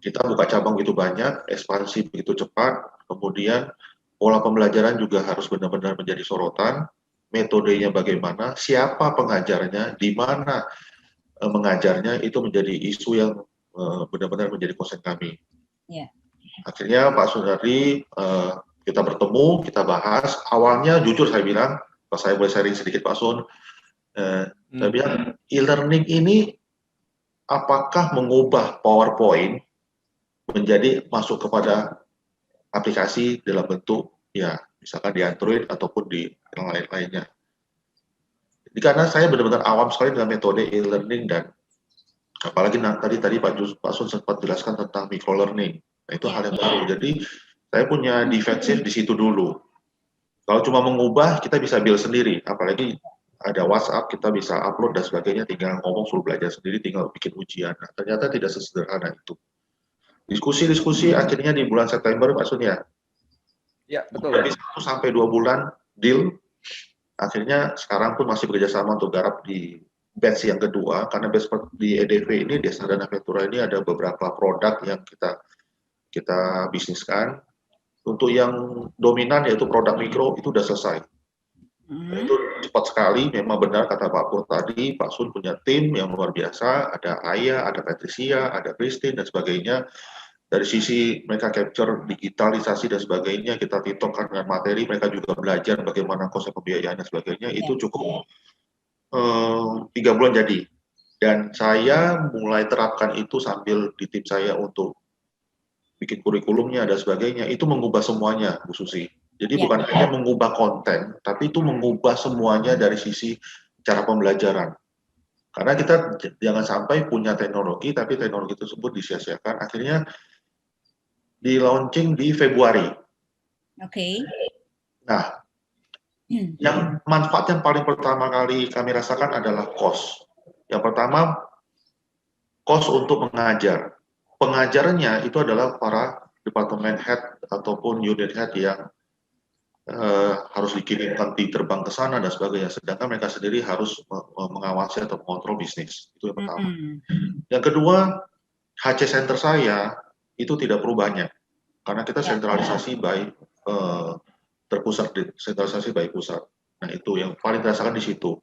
Kita buka cabang begitu banyak, ekspansi begitu cepat, kemudian pola pembelajaran juga harus benar-benar menjadi sorotan. Metodenya bagaimana, siapa pengajarnya, di mana mengajarnya, itu menjadi isu yang benar-benar menjadi concern kami. Akhirnya Pak Sunardi, kita bertemu, kita bahas. Awalnya jujur saya bilang, kalau saya boleh sharing sedikit Pak Sun, saya bilang e-learning ini apakah mengubah PowerPoint menjadi masuk kepada aplikasi dalam bentuk ya misalkan di Android ataupun di yang lain-lainnya. Jadi karena saya benar-benar awam sekali dengan metode e-learning dan apalagi tadi Pak Sun sempat jelaskan tentang micro-learning. Nah, itu hal yang baru. Jadi saya punya defensif di situ dulu. Kalau cuma mengubah, kita bisa build sendiri. Apalagi ada WhatsApp, kita bisa upload dan sebagainya, tinggal ngomong suruh belajar sendiri, tinggal bikin ujian. Nah, ternyata tidak sesederhana itu. Diskusi-diskusi akhirnya di bulan September, Pak Sun ya. Ya, betul. Dari 1 sampai 2 bulan deal. Akhirnya sekarang pun masih bekerjasama untuk garap di batch yang kedua, karena batch di EDV ini, Desa Dana Ventura ini ada beberapa produk yang kita bisniskan. Untuk yang dominan yaitu produk mikro itu sudah selesai. Itu cepat sekali, memang benar kata Pak Pur tadi, Pak Sun punya tim yang luar biasa, ada Aya, ada Patricia, ada Christine dan sebagainya. Dari sisi mereka capture digitalisasi dan sebagainya, kita titokkan dengan materi, mereka juga belajar bagaimana konsep pembiayaan dan sebagainya, itu cukup 3 bulan jadi. Dan saya mulai terapkan itu sambil di tim saya untuk bikin kurikulumnya dan sebagainya, itu mengubah semuanya, Bu Susi. Jadi bukan hanya mengubah konten, tapi itu mengubah semuanya dari sisi cara pembelajaran. Karena kita jangan sampai punya teknologi, tapi teknologi tersebut disia-siakan. Akhirnya di launching di Februari. Oke. Nah, yang manfaat yang paling pertama kali kami rasakan adalah cost. Yang pertama, cost untuk mengajar. Pengajarnya itu adalah para departemen head ataupun unit head yang harus dikirimkan tim terbang ke sana dan sebagainya. Sedangkan mereka sendiri harus mengawasi atau mengontrol bisnis. Itu yang pertama. Yang kedua, HC Center saya itu tidak perlu banyak. Karena kita sentralisasi by terpusat, sentralisasi by pusat. Nah, itu yang paling dirasakan di situ.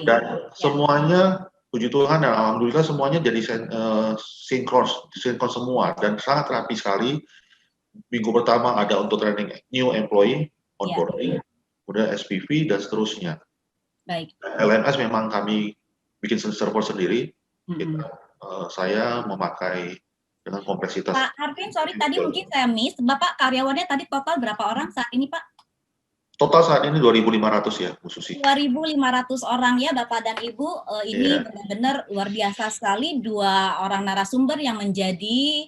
Dan semuanya, puji Tuhan dan alhamdulillah semuanya jadi sinkron semua dan sangat rapi sekali. Minggu pertama ada untuk training new employee, onboarding, kemudian SPV dan seterusnya. Baik. LMS memang kami bikin server sendiri. Saya memakai dengan kompleksitas. Pak Arvin, sorry tadi mungkin saya miss. Bapak karyawannya tadi total berapa orang saat ini, Pak? Total saat ini 2.500 ya, Bu Susi. 2.500 orang ya, Bapak dan Ibu. Ini benar-benar luar biasa sekali. 2 orang narasumber yang menjadi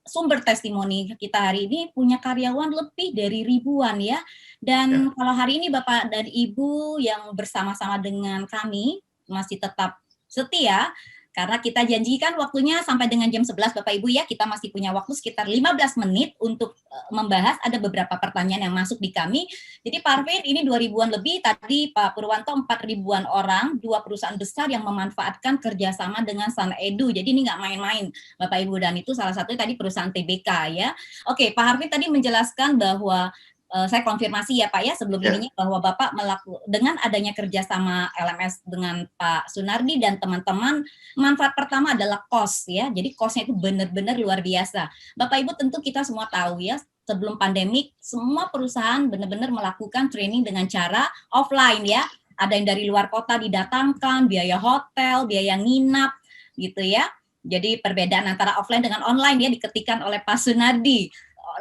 sumber testimoni kita hari ini punya karyawan lebih dari ribuan ya. Dan kalau hari ini Bapak dan Ibu yang bersama-sama dengan kami masih tetap setia, karena kita janjikan waktunya sampai dengan jam 11 Bapak Ibu ya, kita masih punya waktu sekitar 15 menit untuk membahas. Ada beberapa pertanyaan yang masuk di kami. Jadi Pak Arvin ini 2.000-an lebih, tadi Pak Purwanto 4.000-an orang, 2 perusahaan besar yang memanfaatkan kerjasama dengan Sun Edu. Jadi ini nggak main-main Bapak Ibu, dan itu salah satunya tadi perusahaan TBK ya. Oke, Pak Arvin tadi menjelaskan bahwa saya konfirmasi ya Pak ya sebelum ininya bahwa Bapak dengan adanya kerjasama LMS dengan Pak Sunardi dan teman-teman, manfaat pertama adalah cost ya. Jadi costnya itu benar-benar luar biasa. Bapak Ibu tentu kita semua tahu ya, sebelum pandemik semua perusahaan benar-benar melakukan training dengan cara offline ya. Ada yang dari luar kota didatangkan, biaya hotel, biaya nginap gitu ya. Jadi perbedaan antara offline dengan online ya diketikkan oleh Pak Sunardi.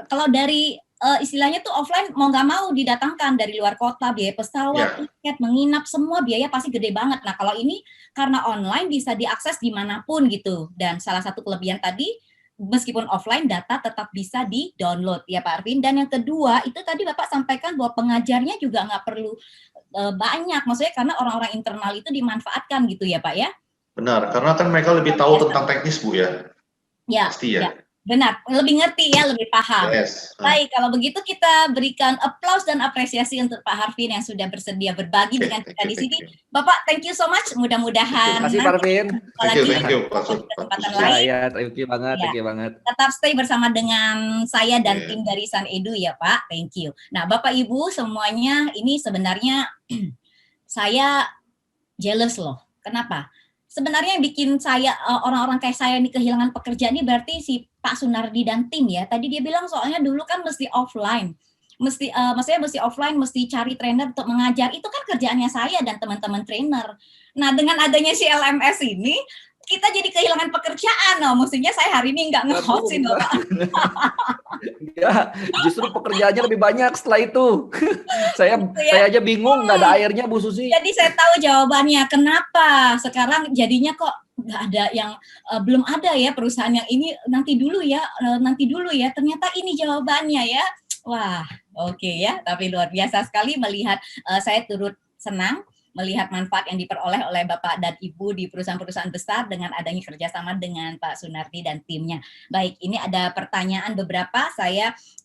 Kalau dari istilahnya tuh offline mau nggak mau didatangkan dari luar kota, biaya pesawat, tiket, menginap, semua biaya pasti gede banget. Nah kalau ini karena online bisa diakses dimanapun gitu. Dan salah satu kelebihan tadi, meskipun offline data tetap bisa di-download ya Pak Arvin. Dan yang kedua itu tadi Bapak sampaikan bahwa pengajarnya juga nggak perlu banyak, maksudnya karena orang-orang internal itu dimanfaatkan gitu ya Pak ya? Benar, karena kan mereka lebih tahu tentang teknis Bu ya? Ya, pasti ya. Benar, lebih ngerti ya, lebih paham. Yes. Baik, kalau begitu kita berikan aplaus dan apresiasi untuk Pak Harvin yang sudah bersedia berbagi dengan kita di sini. Bapak, thank you so much. Mudah-mudahan terima kasih Pak Harvin. Thank you. Kesempatan lain. Ya, thank you banget. Tetap stay bersama dengan saya dan tim dari Sun Edu ya Pak. Thank you. Nah, Bapak Ibu semuanya ini sebenarnya saya jealous loh. Kenapa? Sebenarnya yang bikin saya orang-orang kayak saya ini kehilangan pekerjaan ini berarti si Pak Sunardi dan tim ya. Tadi dia bilang soalnya dulu kan mesti offline. Maksudnya mesti offline, mesti cari trainer untuk mengajar. Itu kan kerjaannya saya dan teman-teman trainer. Nah, dengan adanya si LMS ini kita jadi kehilangan pekerjaan. No, maksudnya saya hari ini nggak nge-hostin Bapak. Ya, justru pekerjaannya lebih banyak setelah itu. Saya aja bingung, nggak ada airnya Bu Susi. Jadi saya tahu jawabannya. Kenapa sekarang jadinya kok nggak ada yang belum ada ya perusahaan yang ini nanti dulu ya. Ternyata ini jawabannya ya. Wah, oke ya. Tapi luar biasa sekali melihat. Saya turut senang melihat manfaat yang diperoleh oleh Bapak dan Ibu di perusahaan-perusahaan besar dengan adanya kerjasama dengan Pak Sunardi dan timnya. Baik, ini ada pertanyaan beberapa.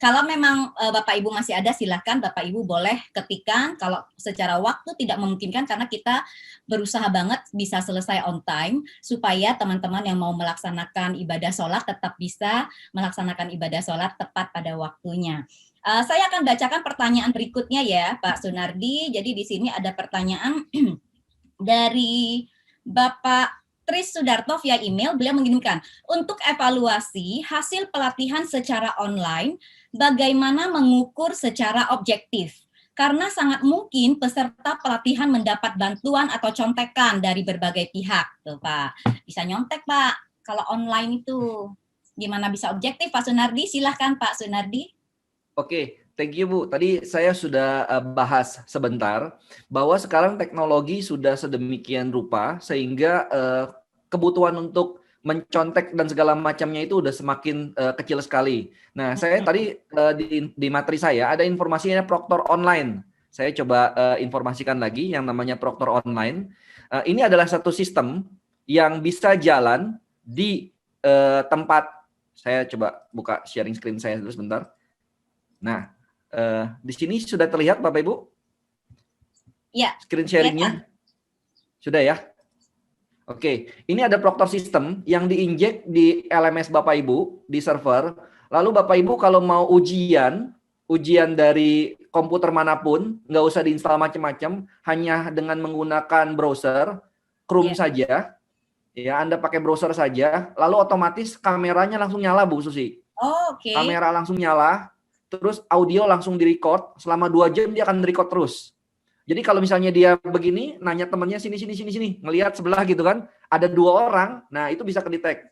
Kalau memang Bapak Ibu masih ada, silahkan Bapak Ibu boleh ketikkan. Kalau secara waktu tidak memungkinkan, karena kita berusaha banget bisa selesai on time, supaya teman-teman yang mau melaksanakan ibadah sholat tetap bisa melaksanakan ibadah sholat tepat pada waktunya. Saya akan bacakan pertanyaan berikutnya ya, Pak Sunardi. Jadi di sini ada pertanyaan dari Bapak Tris Sudarto via email. Beliau mengirimkan, untuk evaluasi hasil pelatihan secara online, bagaimana mengukur secara objektif? Karena sangat mungkin peserta pelatihan mendapat bantuan atau contekan dari berbagai pihak. Tuh, Pak. Bisa nyontek, Pak. Kalau online itu gimana bisa objektif, Pak Sunardi? Silahkan, Pak Sunardi. Oke, thank you Bu. Tadi saya sudah bahas sebentar bahwa sekarang teknologi sudah sedemikian rupa sehingga kebutuhan untuk mencontek dan segala macamnya itu udah semakin kecil sekali. Nah, saya tadi di materi saya ada informasinya Proctor Online. Saya coba informasikan lagi yang namanya Proctor Online. Ini adalah satu sistem yang bisa jalan di tempat. Saya coba buka sharing screen saya dulu sebentar. Nah, di sini sudah terlihat Bapak Ibu? Ya. Screen sharingnya? Sudah ya? Oke, ini ada Proctor System yang diinjek di LMS Bapak Ibu, di server. Lalu Bapak Ibu kalau mau ujian dari komputer manapun, nggak usah diinstal macam-macam, hanya dengan menggunakan browser, Chrome saja. Ya, Anda pakai browser saja, lalu otomatis kameranya langsung nyala Bu Susi. Oh, oke. Kamera langsung nyala. Terus audio langsung direcord, selama 2 jam dia akan record terus. Jadi kalau misalnya dia begini, nanya temannya sini, ngelihat sebelah gitu kan, ada 2 orang, nah itu bisa kedetek.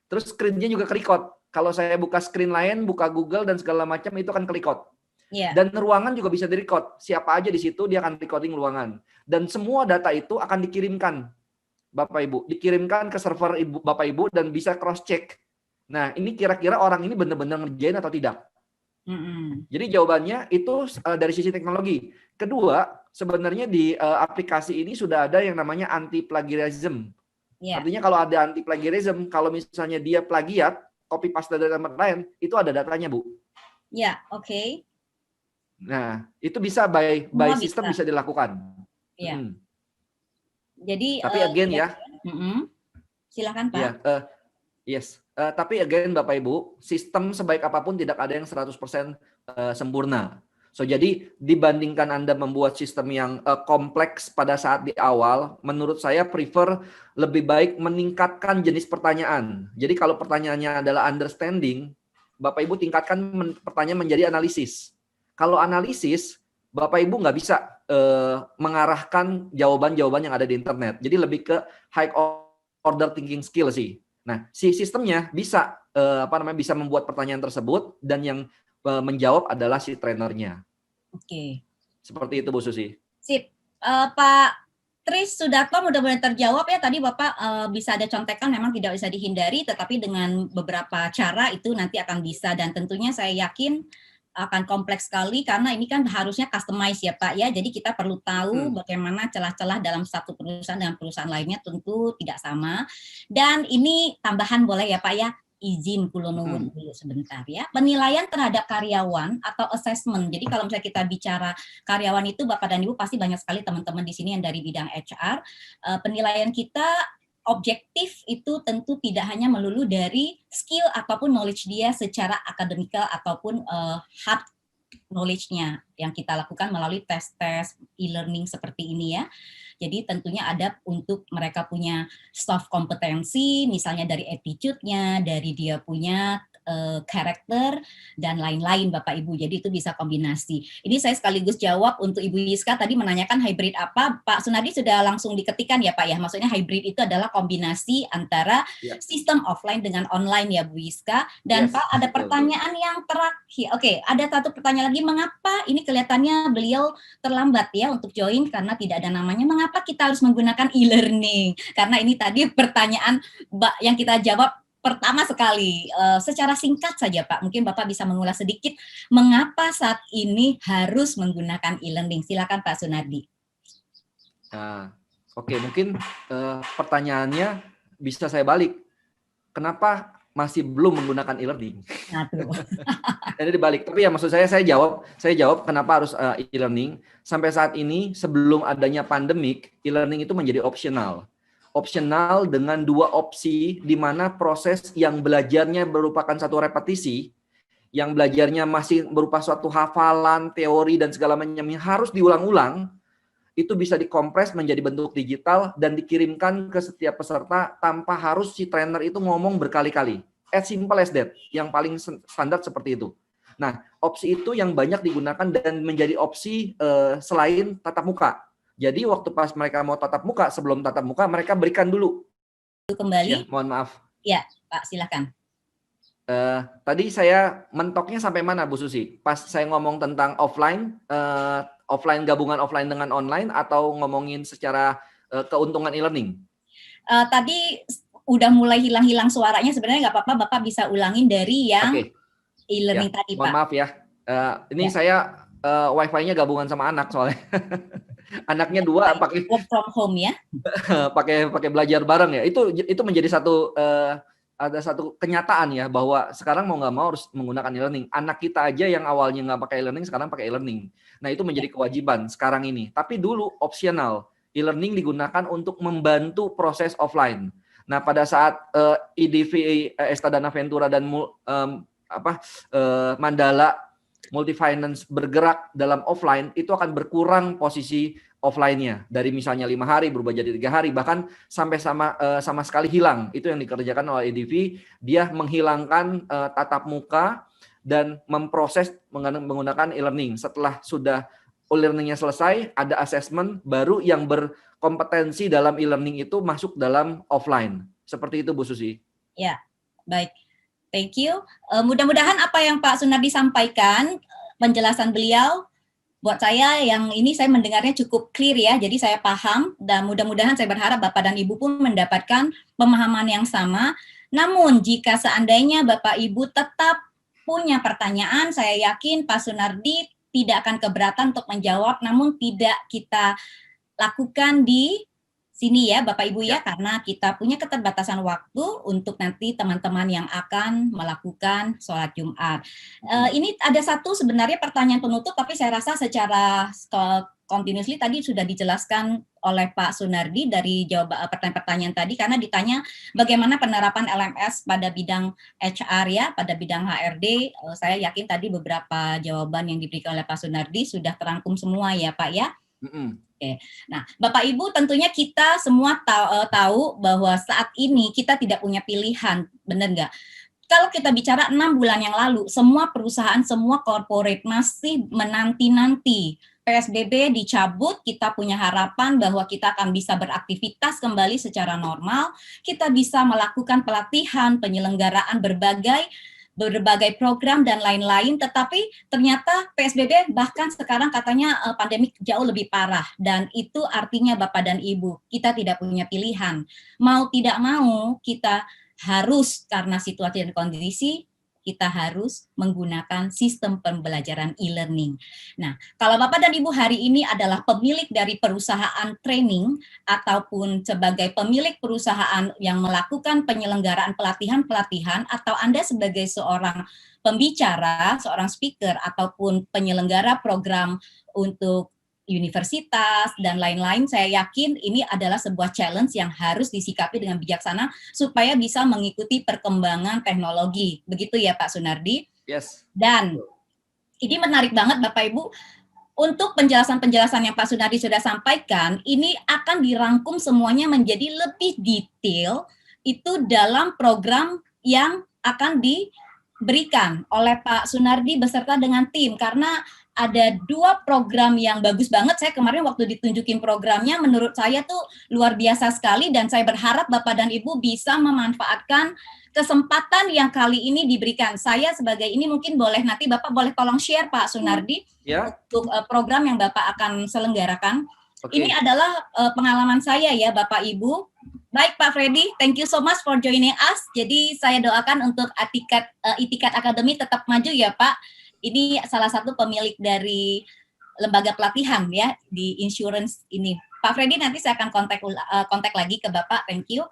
Terus screen-nya juga ke-record. Kalau saya buka screen lain, buka Google dan segala macam, itu akan ke-record. Yeah. Dan ruangan juga bisa di-record. Siapa aja di situ, dia akan recording ruangan. Dan semua data itu akan dikirimkan, Bapak Ibu. Dikirimkan ke server Bapak Ibu dan bisa cross-check. Nah, ini kira-kira orang ini benar-benar ngerjain atau tidak. Jadi jawabannya itu dari sisi teknologi. Kedua, sebenarnya di aplikasi ini sudah ada yang namanya anti plagiarism. Yeah. Artinya kalau ada anti plagiarism, kalau misalnya dia plagiat, copy paste dari tempat lain, itu ada datanya, Bu. Ya, oke. Nah, itu bisa by system bisa dilakukan. Iya. Jadi tapi again ya. Silakan, Pak. Ya, yes. Tapi again Bapak Ibu, sistem sebaik apapun tidak ada yang 100% sempurna. So jadi dibandingkan Anda membuat sistem yang kompleks pada saat di awal, menurut saya prefer lebih baik meningkatkan jenis pertanyaan. Jadi kalau pertanyaannya adalah understanding, Bapak Ibu tingkatkan pertanyaan menjadi analisis. Kalau analisis, Bapak Ibu nggak bisa mengarahkan jawaban-jawaban yang ada di internet. Jadi lebih ke high order thinking skill sih. Nah, si sistemnya bisa bisa membuat pertanyaan tersebut dan yang menjawab adalah si trainernya. Oke. Seperti itu Bu Susi. Sip. Pak Tris Sudarto mudah-mudahan terjawab ya. Tadi Bapak bisa ada contekan memang tidak bisa dihindari, tetapi dengan beberapa cara itu nanti akan bisa, dan tentunya saya yakin akan kompleks sekali karena ini kan harusnya customize ya Pak ya. Jadi kita perlu tahu bagaimana celah-celah dalam satu perusahaan dengan perusahaan lainnya tentu tidak sama. Dan ini tambahan boleh ya Pak ya, izin kulo nuwun dulu sebentar ya. Penilaian terhadap karyawan atau assessment. Jadi kalau misalnya kita bicara karyawan itu Bapak dan Ibu pasti banyak sekali teman-teman di sini yang dari bidang HR. Penilaian kita objektif itu tentu tidak hanya melulu dari skill ataupun knowledge dia secara akademikal ataupun hard knowledge-nya yang kita lakukan melalui tes-tes e-learning seperti ini ya. Jadi tentunya ada untuk mereka punya soft kompetensi, misalnya dari attitude-nya, dari dia punya karakter dan lain-lain Bapak Ibu. Jadi itu bisa kombinasi. Ini saya sekaligus jawab untuk Ibu Yiska tadi menanyakan hybrid apa. Pak Sunardi sudah langsung diketikkan ya Pak ya. Maksudnya hybrid itu adalah kombinasi antara sistem offline dengan online ya Bu Yiska. Dan Pak ada pertanyaan yang terakhir. Oke, ada satu pertanyaan lagi. Mengapa ini kelihatannya beliau terlambat ya untuk join karena tidak ada namanya. Mengapa kita harus menggunakan e-learning? Karena ini tadi pertanyaan yang kita jawab pertama sekali, secara singkat saja Pak, mungkin Bapak bisa mengulas sedikit mengapa saat ini harus menggunakan e-learning. Silakan Pak Sunardi. Oke, mungkin pertanyaannya bisa saya balik. Kenapa masih belum menggunakan e-learning? Jadi dibalik. Tapi ya maksud saya jawab kenapa harus e-learning. Sampai saat ini sebelum adanya pandemik, e-learning itu menjadi opsional dengan dua opsi di mana proses yang belajarnya merupakan satu repetisi, yang belajarnya masih berupa suatu hafalan, teori dan segala macam yang harus diulang-ulang, itu bisa dikompres menjadi bentuk digital dan dikirimkan ke setiap peserta tanpa harus si trainer itu ngomong berkali-kali. As simple as that, yang paling standar seperti itu. Nah, opsi itu yang banyak digunakan dan menjadi opsi selain tatap muka. Jadi waktu pas mereka mau tatap muka, sebelum tatap muka mereka berikan dulu. Kembali. Ya, mohon maaf. Ya, Pak, silakan. Tadi saya mentoknya sampai mana Bu Susi? Pas saya ngomong tentang offline, gabungan offline dengan online atau ngomongin secara keuntungan e-learning? Tadi udah mulai hilang-hilang suaranya, sebenarnya nggak apa-apa, Bapak bisa ulangin dari yang e-learning tadi, Pak. Mohon maaf ya. Ini saya wifi-nya gabungan sama anak soalnya. Anaknya dua pakai work from home ya. pakai belajar bareng ya. Itu menjadi ada satu kenyataan ya bahwa sekarang mau nggak mau harus menggunakan e-learning. Anak kita aja yang awalnya nggak pakai e-learning sekarang pakai e-learning. Nah, itu menjadi kewajiban sekarang ini. Tapi dulu opsional. E-learning digunakan untuk membantu proses offline. Nah, pada saat IDV Estadana Ventura dan Mandala Multifinance bergerak dalam offline, itu akan berkurang posisi offline-nya dari misalnya 5 hari berubah jadi 3 hari, bahkan sampai sama sekali hilang. Itu yang dikerjakan oleh EDV. Dia menghilangkan tatap muka dan memproses menggunakan e-learning. Setelah sudah e-learning-nya selesai, ada assessment baru yang berkompetensi dalam e-learning itu masuk dalam offline. Seperti itu Bu Susi. Ya, baik. Thank you. Mudah-mudahan apa yang Pak Sunardi sampaikan, penjelasan beliau, buat saya yang ini saya mendengarnya cukup clear ya, jadi saya paham dan mudah-mudahan saya berharap Bapak dan Ibu pun mendapatkan pemahaman yang sama. Namun jika seandainya Bapak Ibu tetap punya pertanyaan, saya yakin Pak Sunardi tidak akan keberatan untuk menjawab, namun tidak kita lakukan di sini ya Bapak Ibu ya, karena kita punya keterbatasan waktu untuk nanti teman-teman yang akan melakukan sholat Jumat. Ini ada satu sebenarnya pertanyaan penutup, tapi saya rasa secara continuously tadi sudah dijelaskan oleh Pak Sunardi dari jawab pertanyaan-pertanyaan tadi, karena ditanya bagaimana penerapan LMS pada bidang HR ya, pada bidang HRD. Saya yakin tadi beberapa jawaban yang diberikan oleh Pak Sunardi sudah terangkum semua ya Pak ya. Oke. Nah, Bapak Ibu tentunya kita semua tahu bahwa saat ini kita tidak punya pilihan, benar nggak? Kalau kita bicara 6 bulan yang lalu, semua perusahaan, semua corporate masih menanti-nanti PSBB dicabut, kita punya harapan bahwa kita akan bisa beraktivitas kembali secara normal, kita bisa melakukan pelatihan, penyelenggaraan berbagai program dan lain-lain, tetapi ternyata PSBB bahkan sekarang katanya pandemik jauh lebih parah, dan itu artinya Bapak dan Ibu, kita tidak punya pilihan. Mau tidak mau, kita harus karena situasi dan kondisi, kita harus menggunakan sistem pembelajaran e-learning. Nah, kalau Bapak dan Ibu hari ini adalah pemilik dari perusahaan training ataupun sebagai pemilik perusahaan yang melakukan penyelenggaraan pelatihan-pelatihan, atau Anda sebagai seorang pembicara, seorang speaker ataupun penyelenggara program untuk universitas dan lain-lain, saya yakin ini adalah sebuah challenge yang harus disikapi dengan bijaksana supaya bisa mengikuti perkembangan teknologi. Begitu ya Pak Sunardi? Yes. Dan ini menarik banget Bapak Ibu, untuk penjelasan-penjelasan yang Pak Sunardi sudah sampaikan, ini akan dirangkum semuanya menjadi lebih detail itu dalam program yang akan diberikan oleh Pak Sunardi beserta dengan tim, karena ada 2 program yang bagus banget. Saya kemarin waktu ditunjukin programnya, menurut saya tuh luar biasa sekali, dan saya berharap Bapak dan Ibu bisa memanfaatkan kesempatan yang kali ini diberikan. Saya sebagai ini mungkin boleh nanti Bapak boleh tolong share Pak Sunardi untuk program yang Bapak akan selenggarakan. Ini adalah pengalaman saya ya Bapak Ibu. Baik Pak Freddy, thank you so much for joining us. Jadi saya doakan untuk Itikat Academy tetap maju ya Pak. Ini salah satu pemilik dari lembaga pelatihan ya di insurance ini. Pak Freddy, nanti saya akan kontak lagi ke Bapak. Thank you.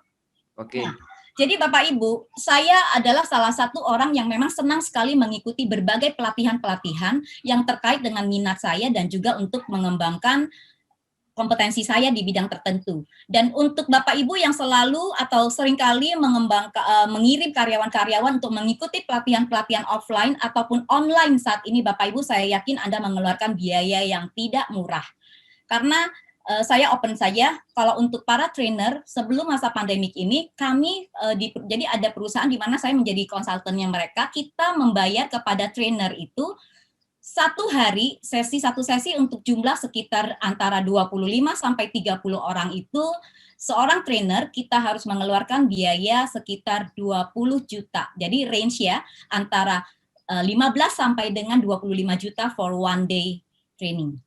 Oke. Nah, jadi Bapak Ibu, saya adalah salah satu orang yang memang senang sekali mengikuti berbagai pelatihan-pelatihan yang terkait dengan minat saya dan juga untuk mengembangkan kompetensi saya di bidang tertentu. Dan untuk Bapak Ibu yang selalu atau seringkali mengirim karyawan-karyawan untuk mengikuti pelatihan-pelatihan offline ataupun online saat ini, Bapak Ibu, saya yakin Anda mengeluarkan biaya yang tidak murah. Karena saya open saja, kalau untuk para trainer sebelum masa pandemik ini, kami jadi ada perusahaan di mana saya menjadi konsultannya mereka, kita membayar kepada trainer itu satu sesi untuk jumlah sekitar antara 25 sampai 30 orang itu, seorang trainer kita harus mengeluarkan biaya sekitar 20 juta. Jadi range ya antara 15 sampai dengan 25 juta for one day training.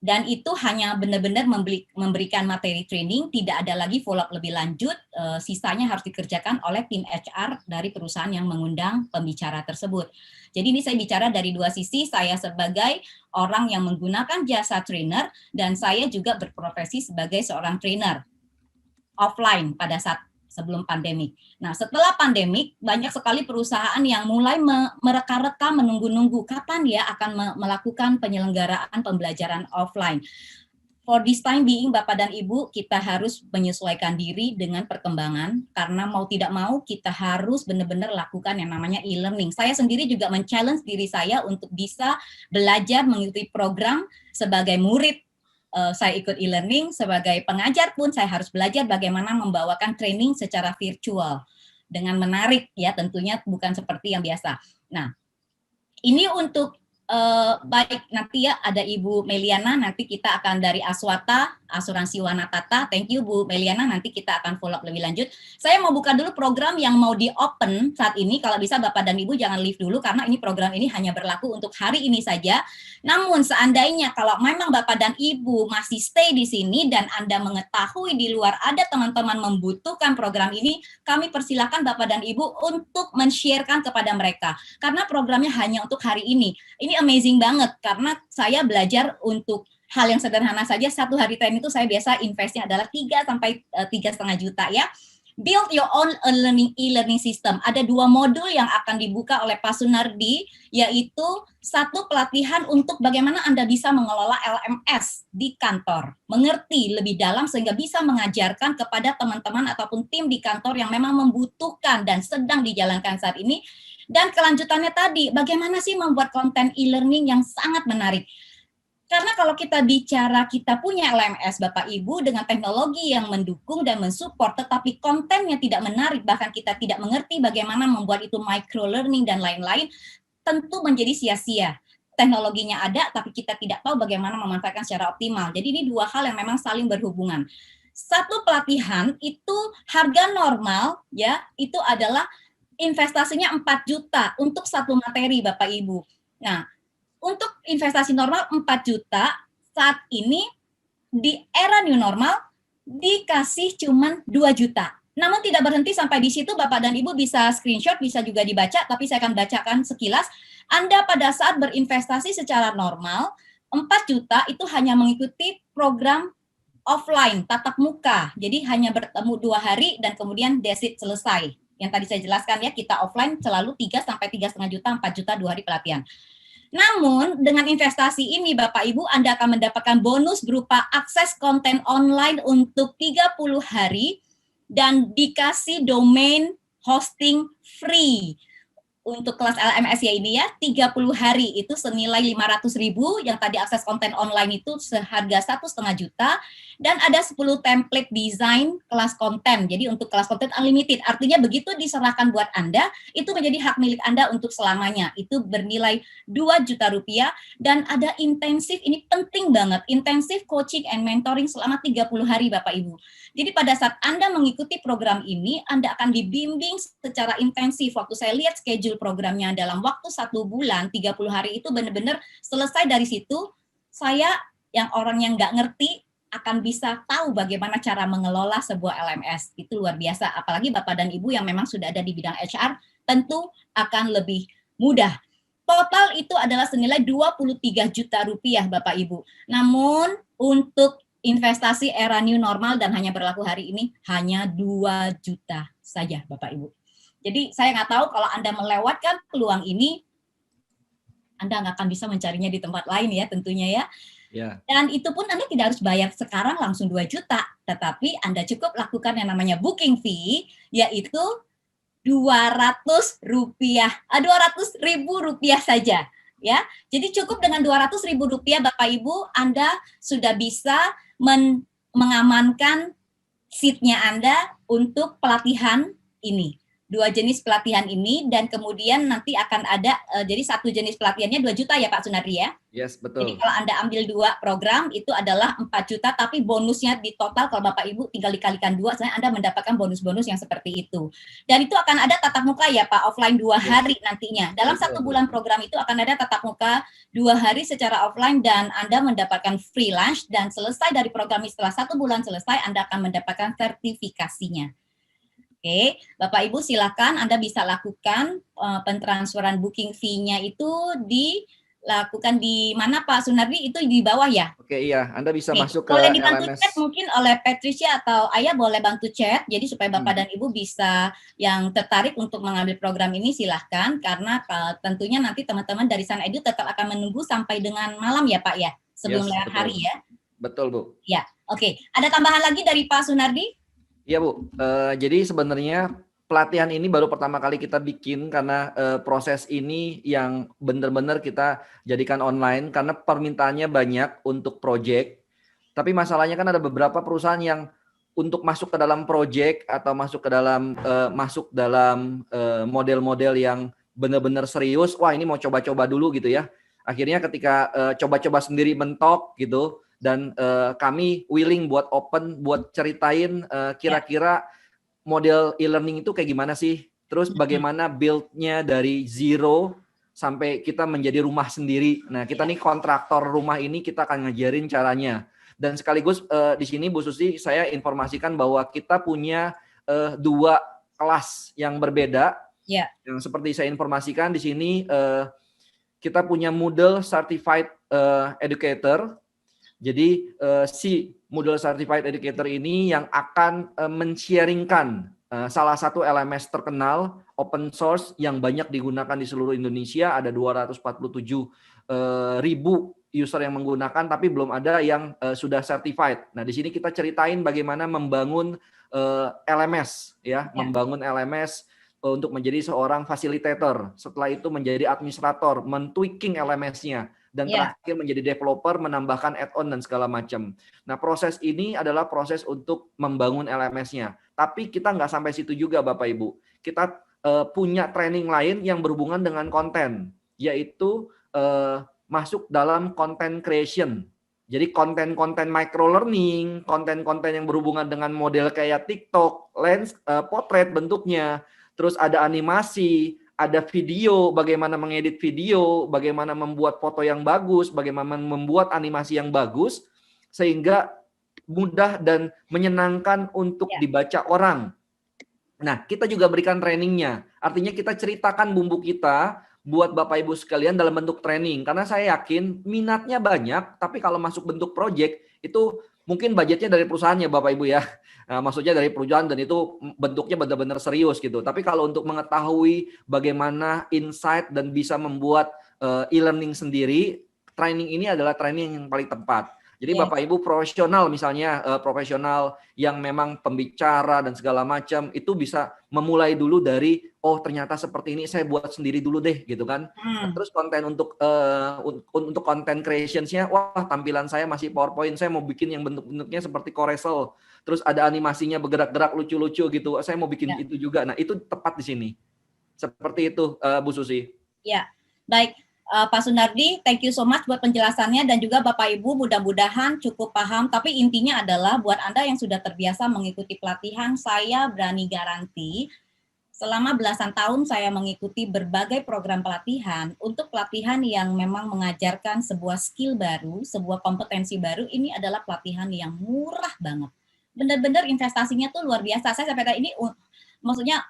Dan itu hanya benar-benar memberikan materi training, tidak ada lagi follow up lebih lanjut, sisanya harus dikerjakan oleh tim HR dari perusahaan yang mengundang pembicara tersebut. Jadi ini saya bicara dari 2 sisi, saya sebagai orang yang menggunakan jasa trainer, dan saya juga berprofesi sebagai seorang trainer offline pada saat sebelum pandemik. Nah, setelah pandemik, banyak sekali perusahaan yang mulai mereka-reka menunggu-nunggu kapan ya akan melakukan penyelenggaraan pembelajaran offline. For this time being, Bapak dan Ibu, kita harus menyesuaikan diri dengan perkembangan, karena mau tidak mau kita harus benar-benar lakukan yang namanya e-learning. Saya sendiri juga men-challenge diri saya untuk bisa belajar mengikuti program sebagai murid. Saya ikut e-learning, sebagai pengajar pun saya harus belajar bagaimana membawakan training secara virtual dengan menarik ya, tentunya bukan seperti yang biasa. Nah, ini untuk baik nanti ya ada Ibu Meliana, nanti kita akan dari Aswata Asuransi Wanatata. Thank you Bu Meliana, nanti kita akan follow up lebih lanjut. Saya mau buka dulu program yang mau di open saat ini. Kalau bisa Bapak dan Ibu jangan leave dulu, karena ini program ini hanya berlaku untuk hari ini saja. Namun seandainya kalau memang Bapak dan Ibu masih stay di sini dan Anda mengetahui di luar ada teman-teman membutuhkan program ini, kami persilakan Bapak dan Ibu untuk men-sharekan kepada mereka. Karena programnya hanya untuk hari ini. Ini amazing banget, karena saya belajar untuk hal yang sederhana saja. 1 hari training itu saya biasa investnya adalah 3 sampai 3,5 juta ya. Build your own e-learning system. Ada 2 modul yang akan dibuka oleh Pak Sunardi, yaitu 1 pelatihan untuk bagaimana Anda bisa mengelola LMS di kantor. Mengerti lebih dalam sehingga bisa mengajarkan kepada teman-teman ataupun tim di kantor yang memang membutuhkan dan sedang dijalankan saat ini. Dan kelanjutannya tadi, bagaimana sih membuat konten e-learning yang sangat menarik. Karena kalau kita bicara kita punya LMS Bapak Ibu dengan teknologi yang mendukung dan mensupport, tetapi kontennya tidak menarik, bahkan kita tidak mengerti bagaimana membuat itu micro learning dan lain-lain, tentu menjadi sia-sia. Teknologinya ada, tapi kita tidak tahu bagaimana memanfaatkan secara optimal. Jadi ini 2 hal yang memang saling berhubungan. 1 pelatihan itu harga normal ya, itu adalah investasinya 4 juta untuk 1 materi Bapak Ibu. Nah, untuk investasi normal 4 juta, saat ini di era new normal dikasih cuman 2 juta. Namun tidak berhenti sampai di situ, Bapak dan Ibu bisa screenshot, bisa juga dibaca, tapi saya akan bacakan sekilas. Anda pada saat berinvestasi secara normal, 4 juta itu hanya mengikuti program offline, tatap muka. Jadi hanya bertemu 2 hari dan kemudian that's it, selesai. Yang tadi saya jelaskan ya, kita offline selalu 3 sampai 3,5 juta, 4 juta 2 hari pelatihan. Namun dengan investasi ini Bapak Ibu, Anda akan mendapatkan bonus berupa akses konten online untuk 30 hari dan dikasih domain hosting free. untuk kelas LMS ya ini ya, 30 hari itu senilai 500.000, yang tadi akses konten online itu seharga 1,5 juta, dan ada 10 template desain kelas konten. Jadi untuk kelas konten unlimited, artinya begitu diserahkan buat Anda, itu menjadi hak milik Anda untuk selamanya. Itu bernilai 2 juta rupiah, dan ada intensif, ini penting banget, intensif coaching and mentoring selama 30 hari Bapak Ibu. Jadi pada saat Anda mengikuti program ini, Anda akan dibimbing secara intensif. Waktu saya lihat schedule programnya dalam waktu 1 bulan, 30 hari itu benar-benar selesai dari situ, saya yang orang yang nggak ngerti akan bisa tahu bagaimana cara mengelola sebuah LMS. Itu luar biasa. Apalagi Bapak dan Ibu yang memang sudah ada di bidang HR, tentu akan lebih mudah. Total itu adalah senilai 23 juta rupiah Bapak Ibu. Namun untuk investasi era new normal dan hanya berlaku hari ini hanya 2 juta saja Bapak Ibu. Jadi saya nggak tahu kalau Anda melewatkan peluang ini, Anda nggak akan bisa mencarinya di tempat lain ya tentunya ya. Ya. Dan itu pun Anda tidak harus bayar sekarang langsung 2 juta, tetapi Anda cukup lakukan yang namanya booking fee, yaitu 200.000 rupiah saja. Ya, jadi cukup dengan 200.000 rupiah Bapak Ibu, Anda sudah bisa mengamankan seat-nya Anda untuk pelatihan ini. 2 jenis pelatihan ini, dan kemudian nanti akan ada, jadi satu jenis pelatihannya 2 juta ya Pak Sunardi ya? Yes, betul. Jadi kalau Anda ambil 2 program, itu adalah 4 juta, tapi bonusnya di total kalau Bapak Ibu tinggal dikalikan 2, sebenarnya Anda mendapatkan bonus-bonus yang seperti itu. Dan itu akan ada tatap muka ya Pak, offline 2 hari nantinya. Dalam 1 bulan program itu akan ada tatap muka 2 hari secara offline, dan Anda mendapatkan free lunch, dan selesai dari program ini, setelah 1 bulan selesai, Anda akan mendapatkan sertifikasinya. Oke, Bapak Ibu silakan Anda bisa lakukan pentransferan booking fee-nya itu dilakukan di mana Pak Sunardi, itu di bawah ya? Oke, iya, Anda bisa masuk ke boleh dibantu LMS. chat mungkin oleh Patricia atau Ayah, boleh bantu chat, jadi supaya Bapak dan Ibu bisa yang tertarik untuk mengambil program ini silahkan, karena tentunya nanti teman-teman dari Sun Edu tetap akan menunggu sampai dengan malam ya Pak ya, sebelum lewat hari ya? Betul Bu. Ya, oke. Ada tambahan lagi dari Pak Sunardi? Iya Bu, jadi sebenarnya pelatihan ini baru pertama kali kita bikin karena proses ini yang benar-benar kita jadikan online karena permintaannya banyak untuk project. Tapi masalahnya kan ada beberapa perusahaan yang untuk masuk ke dalam project atau masuk dalam model-model yang benar-benar serius, wah ini mau coba-coba dulu gitu ya. Akhirnya ketika coba-coba sendiri mentok gitu, dan kami willing buat open, buat ceritain kira-kira model e-learning itu kayak gimana sih, terus bagaimana build-nya dari zero sampai kita menjadi rumah sendiri. Nah, kita nih kontraktor rumah ini, kita akan ngajarin caranya. Dan sekaligus di sini Bu Susi, saya informasikan bahwa kita punya 2 kelas yang berbeda. Ya. Yang seperti saya informasikan di sini, kita punya Moodle Certified Educator. Jadi si Moodle Certified Educator ini yang akan men-sharingkan salah satu LMS terkenal open source yang banyak digunakan di seluruh Indonesia. Ada 247.000 user yang menggunakan, tapi belum ada yang sudah certified. Nah, di sini kita ceritain bagaimana membangun LMS, ya, membangun LMS untuk menjadi seorang fasilitator. Setelah itu menjadi administrator, men-tweaking LMS-nya. Dan terakhir menjadi developer, menambahkan add-on dan segala macam. Nah, proses ini adalah proses untuk membangun LMS-nya. Tapi kita nggak sampai situ juga, Bapak Ibu. Kita punya training lain yang berhubungan dengan konten, yaitu masuk dalam content creation. Jadi konten-konten micro-learning, konten-konten yang berhubungan dengan model kayak TikTok, lens, potret bentuknya, terus ada animasi, ada video, bagaimana mengedit video, bagaimana membuat foto yang bagus, bagaimana membuat animasi yang bagus, sehingga mudah dan menyenangkan untuk dibaca orang. Nah, kita juga berikan trainingnya. Artinya kita ceritakan bumbu kita buat Bapak Ibu sekalian dalam bentuk training. Karena saya yakin minatnya banyak, tapi kalau masuk bentuk project, itu mungkin budgetnya dari perusahaannya Bapak Ibu ya. Nah, maksudnya dari perusahaan, dan itu bentuknya benar-benar serius gitu. Tapi kalau untuk mengetahui bagaimana insight dan bisa membuat e-learning sendiri, training ini adalah training yang paling tepat. Jadi Yes. Bapak Ibu profesional misalnya, profesional yang memang pembicara dan segala macam, itu bisa memulai dulu dari, oh ternyata seperti ini, saya buat sendiri dulu deh gitu kan. Terus konten untuk content creationsnya, wah tampilan saya masih PowerPoint, saya mau bikin yang bentuk-bentuknya seperti Corel, terus ada animasinya bergerak-gerak lucu-lucu gitu, saya mau bikin itu juga. Nah itu tepat di sini. Seperti itu Bu Susi. Ya, baik. Pak Sunardi, thank you so much buat penjelasannya dan juga Bapak Ibu mudah-mudahan cukup paham. Tapi intinya adalah buat Anda yang sudah terbiasa mengikuti pelatihan, saya berani garansi selama belasan tahun saya mengikuti berbagai program pelatihan. Untuk pelatihan yang memang mengajarkan sebuah skill baru, sebuah kompetensi baru, ini adalah pelatihan yang murah banget. Benar-benar investasinya tuh luar biasa. Saya sampai ini maksudnya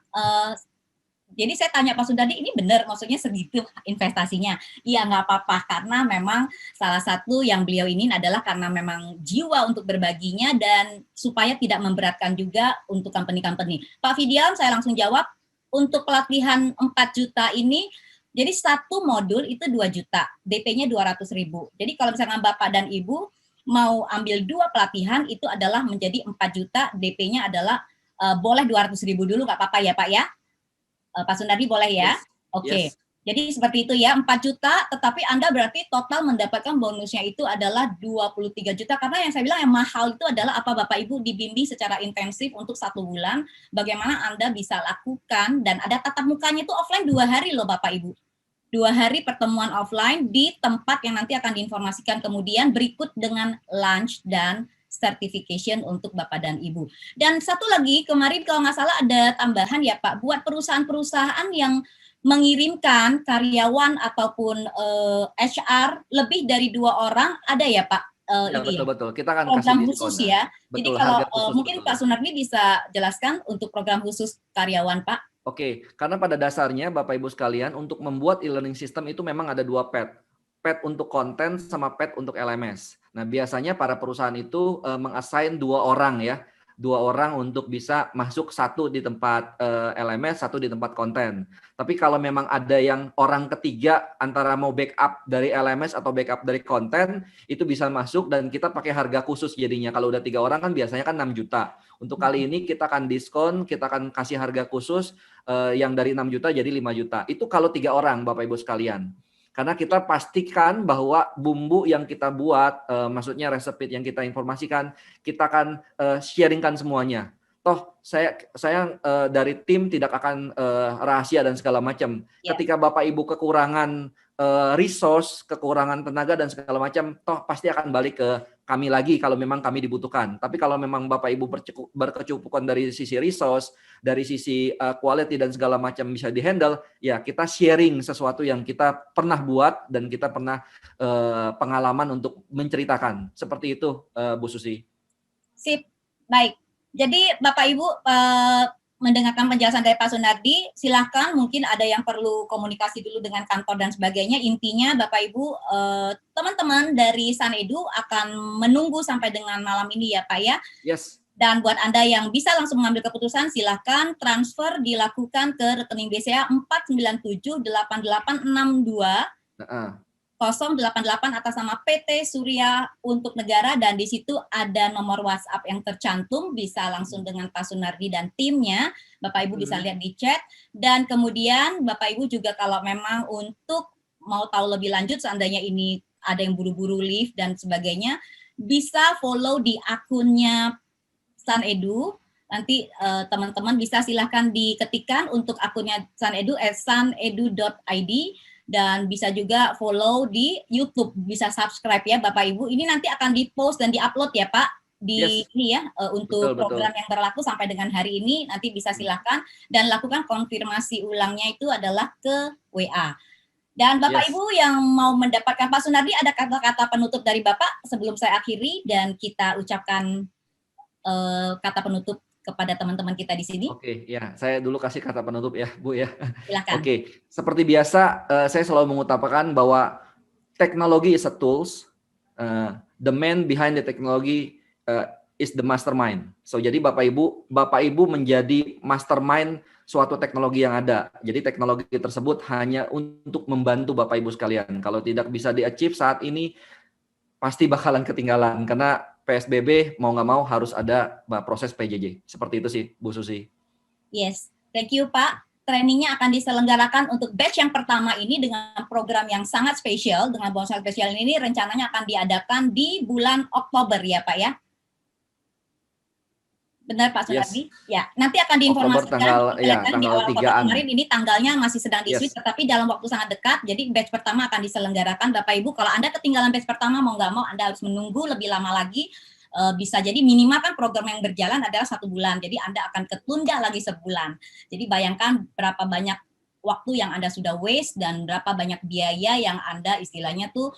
jadi saya tanya Pak Sundardi, ini benar maksudnya segitu investasinya? Iya nggak apa-apa, karena memang salah satu yang beliau ini adalah karena memang jiwa untuk berbaginya dan supaya tidak memberatkan juga untuk company-company. Pak Fidian, saya langsung jawab, untuk pelatihan 4 juta ini, jadi satu modul itu 2 juta, DP-nya 200.000. Jadi kalau misalnya Bapak dan Ibu mau ambil 2 pelatihan, itu adalah menjadi 4 juta, DP-nya adalah boleh 200.000 dulu, nggak apa-apa ya Pak ya? Pak Sundardi boleh ya? Yes. Oke. Yes. Jadi seperti itu ya, 4 juta, tetapi Anda berarti total mendapatkan bonusnya itu adalah 23 juta, karena yang saya bilang yang mahal itu adalah apa Bapak Ibu dibimbing secara intensif untuk 1 bulan, bagaimana Anda bisa lakukan, dan ada tatap mukanya itu offline 2 hari loh Bapak Ibu. 2 hari pertemuan offline di tempat yang nanti akan diinformasikan kemudian berikut dengan lunch dan certification untuk Bapak dan Ibu. Dan satu lagi, kemarin kalau nggak salah ada tambahan ya Pak, buat perusahaan-perusahaan yang mengirimkan karyawan ataupun HR lebih dari 2 orang, ada ya Pak? Ya, betul-betul. Kita akan program kasih khusus diskon, ya. Betul, jadi kalau harga khusus, mungkin betul. Pak Sunardi bisa jelaskan untuk program khusus karyawan Pak. Oke, karena pada dasarnya Bapak Ibu sekalian, untuk membuat e-learning system itu memang ada 2 pad. Pad untuk konten sama pad untuk LMS. Nah, biasanya para perusahaan itu mengassign 2 orang ya. 2 orang untuk bisa masuk, 1 di tempat LMS, 1 di tempat konten. Tapi kalau memang ada yang orang ketiga antara mau backup dari LMS atau backup dari konten, itu bisa masuk dan kita pakai harga khusus jadinya. Kalau udah 3 orang kan biasanya kan 6 juta. Untuk kali ini kita akan diskon, kita akan kasih harga khusus yang dari 6 juta jadi 5 juta. Itu kalau 3 orang Bapak Ibu sekalian. Karena kita pastikan bahwa bumbu yang kita buat, maksudnya resep yang kita informasikan, kita akan sharingkan semuanya. Toh saya dari tim tidak akan rahasia dan segala macam. Ketika Bapak Ibu kekurangan resource, kekurangan tenaga dan segala macam, toh pasti akan balik ke kami lagi kalau memang kami dibutuhkan. Tapi kalau memang Bapak Ibu berkecukupan dari sisi resource, dari sisi quality dan segala macam bisa dihandle, ya kita sharing sesuatu yang kita pernah buat dan kita pernah pengalaman untuk menceritakan. Seperti itu Bu Susi. Sip, baik. Jadi Bapak Ibu mendengarkan penjelasan dari Pak Sunardi, silakan mungkin ada yang perlu komunikasi dulu dengan kantor dan sebagainya. Intinya Bapak Ibu, teman-teman dari Sanedu akan menunggu sampai dengan malam ini ya Pak ya. Yes. Dan buat Anda yang bisa langsung mengambil keputusan, silakan transfer dilakukan ke rekening BCA 4978862. 088 atas nama PT Surya untuk Negara, dan di situ ada nomor WhatsApp yang tercantum, bisa langsung dengan Pak Sunardi dan timnya, Bapak Ibu bisa lihat di chat. Dan kemudian Bapak Ibu juga kalau memang untuk mau tahu lebih lanjut, seandainya ini ada yang buru-buru live dan sebagainya, bisa follow di akunnya Sanedu. Nanti teman-teman bisa silahkan diketikkan untuk akunnya Sanedu @sanedu.id. Dan bisa juga follow di YouTube, bisa subscribe ya Bapak Ibu. Ini nanti akan di-post dan di-upload ya Pak di ini ya untuk program yang berlaku sampai dengan hari ini. Nanti bisa silakan dan lakukan konfirmasi ulangnya itu adalah ke WA. Dan Bapak Ibu yang mau mendapatkan Pak Sunardi, ada kata-kata penutup dari Bapak sebelum saya akhiri dan kita ucapkan kata penutup kepada teman-teman kita di sini. Oke, ya, saya dulu kasih kata penutup ya, Bu ya. Silakan. Oke, seperti biasa, saya selalu mengutamakan bahwa teknologi is a tools, the man behind the technology is the mastermind. So jadi Bapak Ibu menjadi mastermind suatu teknologi yang ada. Jadi teknologi tersebut hanya untuk membantu Bapak Ibu sekalian. Kalau tidak bisa di-achieve saat ini, pasti bakalan ketinggalan karena PSBB mau nggak mau harus ada proses PJJ. Seperti itu sih, Bu Susi. Yes, thank you Pak. Trainingnya akan diselenggarakan untuk batch yang pertama ini dengan program yang sangat spesial. Dengan bonus spesial ini rencananya akan diadakan di bulan Oktober ya Pak ya? Benar Pak Sunardi? Yes. Ya, nanti akan diinformasikan tanggal di awal Oktober 3-an. kemarin. Ini tanggalnya masih sedang di-switch, tetapi dalam waktu sangat dekat. Jadi batch pertama akan diselenggarakan. Bapak Ibu, kalau Anda ketinggalan batch pertama, mau nggak mau Anda harus menunggu lebih lama lagi. Bisa jadi minimal kan program yang berjalan adalah 1 bulan. Jadi Anda akan ketunda lagi sebulan. Jadi bayangkan berapa banyak waktu yang Anda sudah waste dan berapa banyak biaya yang Anda istilahnya tuh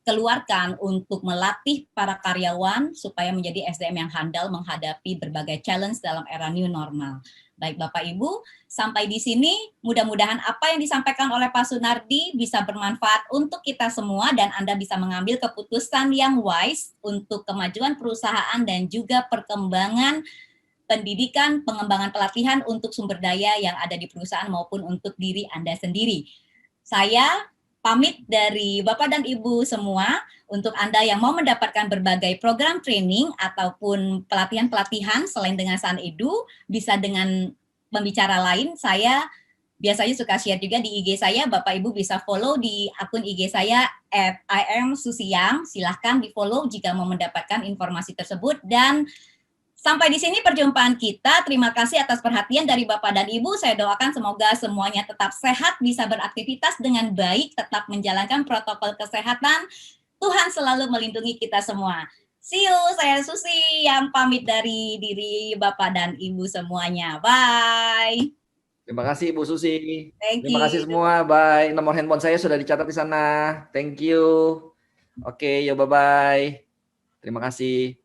keluarkan untuk melatih para karyawan supaya menjadi SDM yang handal menghadapi berbagai challenge dalam era new normal. Baik Bapak Ibu, sampai di sini mudah-mudahan apa yang disampaikan oleh Pak Sunardi bisa bermanfaat untuk kita semua dan Anda bisa mengambil keputusan yang wise untuk kemajuan perusahaan dan juga perkembangan pendidikan, pengembangan pelatihan untuk sumber daya yang ada di perusahaan maupun untuk diri Anda sendiri. Saya pamit dari Bapak dan Ibu semua untuk Anda yang mau mendapatkan berbagai program training ataupun pelatihan-pelatihan selain dengan SunEdu, bisa dengan pembicara lain. Saya biasanya suka share juga di IG saya, Bapak Ibu bisa follow di akun IG saya @IamSusiang. Silahkan di follow jika mau mendapatkan informasi tersebut. Dan sampai di sini perjumpaan kita. Terima kasih atas perhatian dari Bapak dan Ibu. Saya doakan semoga semuanya tetap sehat, bisa beraktivitas dengan baik, tetap menjalankan protokol kesehatan. Tuhan selalu melindungi kita semua. See you, saya Susi yang pamit dari diri Bapak dan Ibu semuanya. Bye. Terima kasih Bu Susi. Terima kasih semua. Bye. Nomor handphone saya sudah dicatat di sana. Thank you. Oke, yo bye-bye. Terima kasih.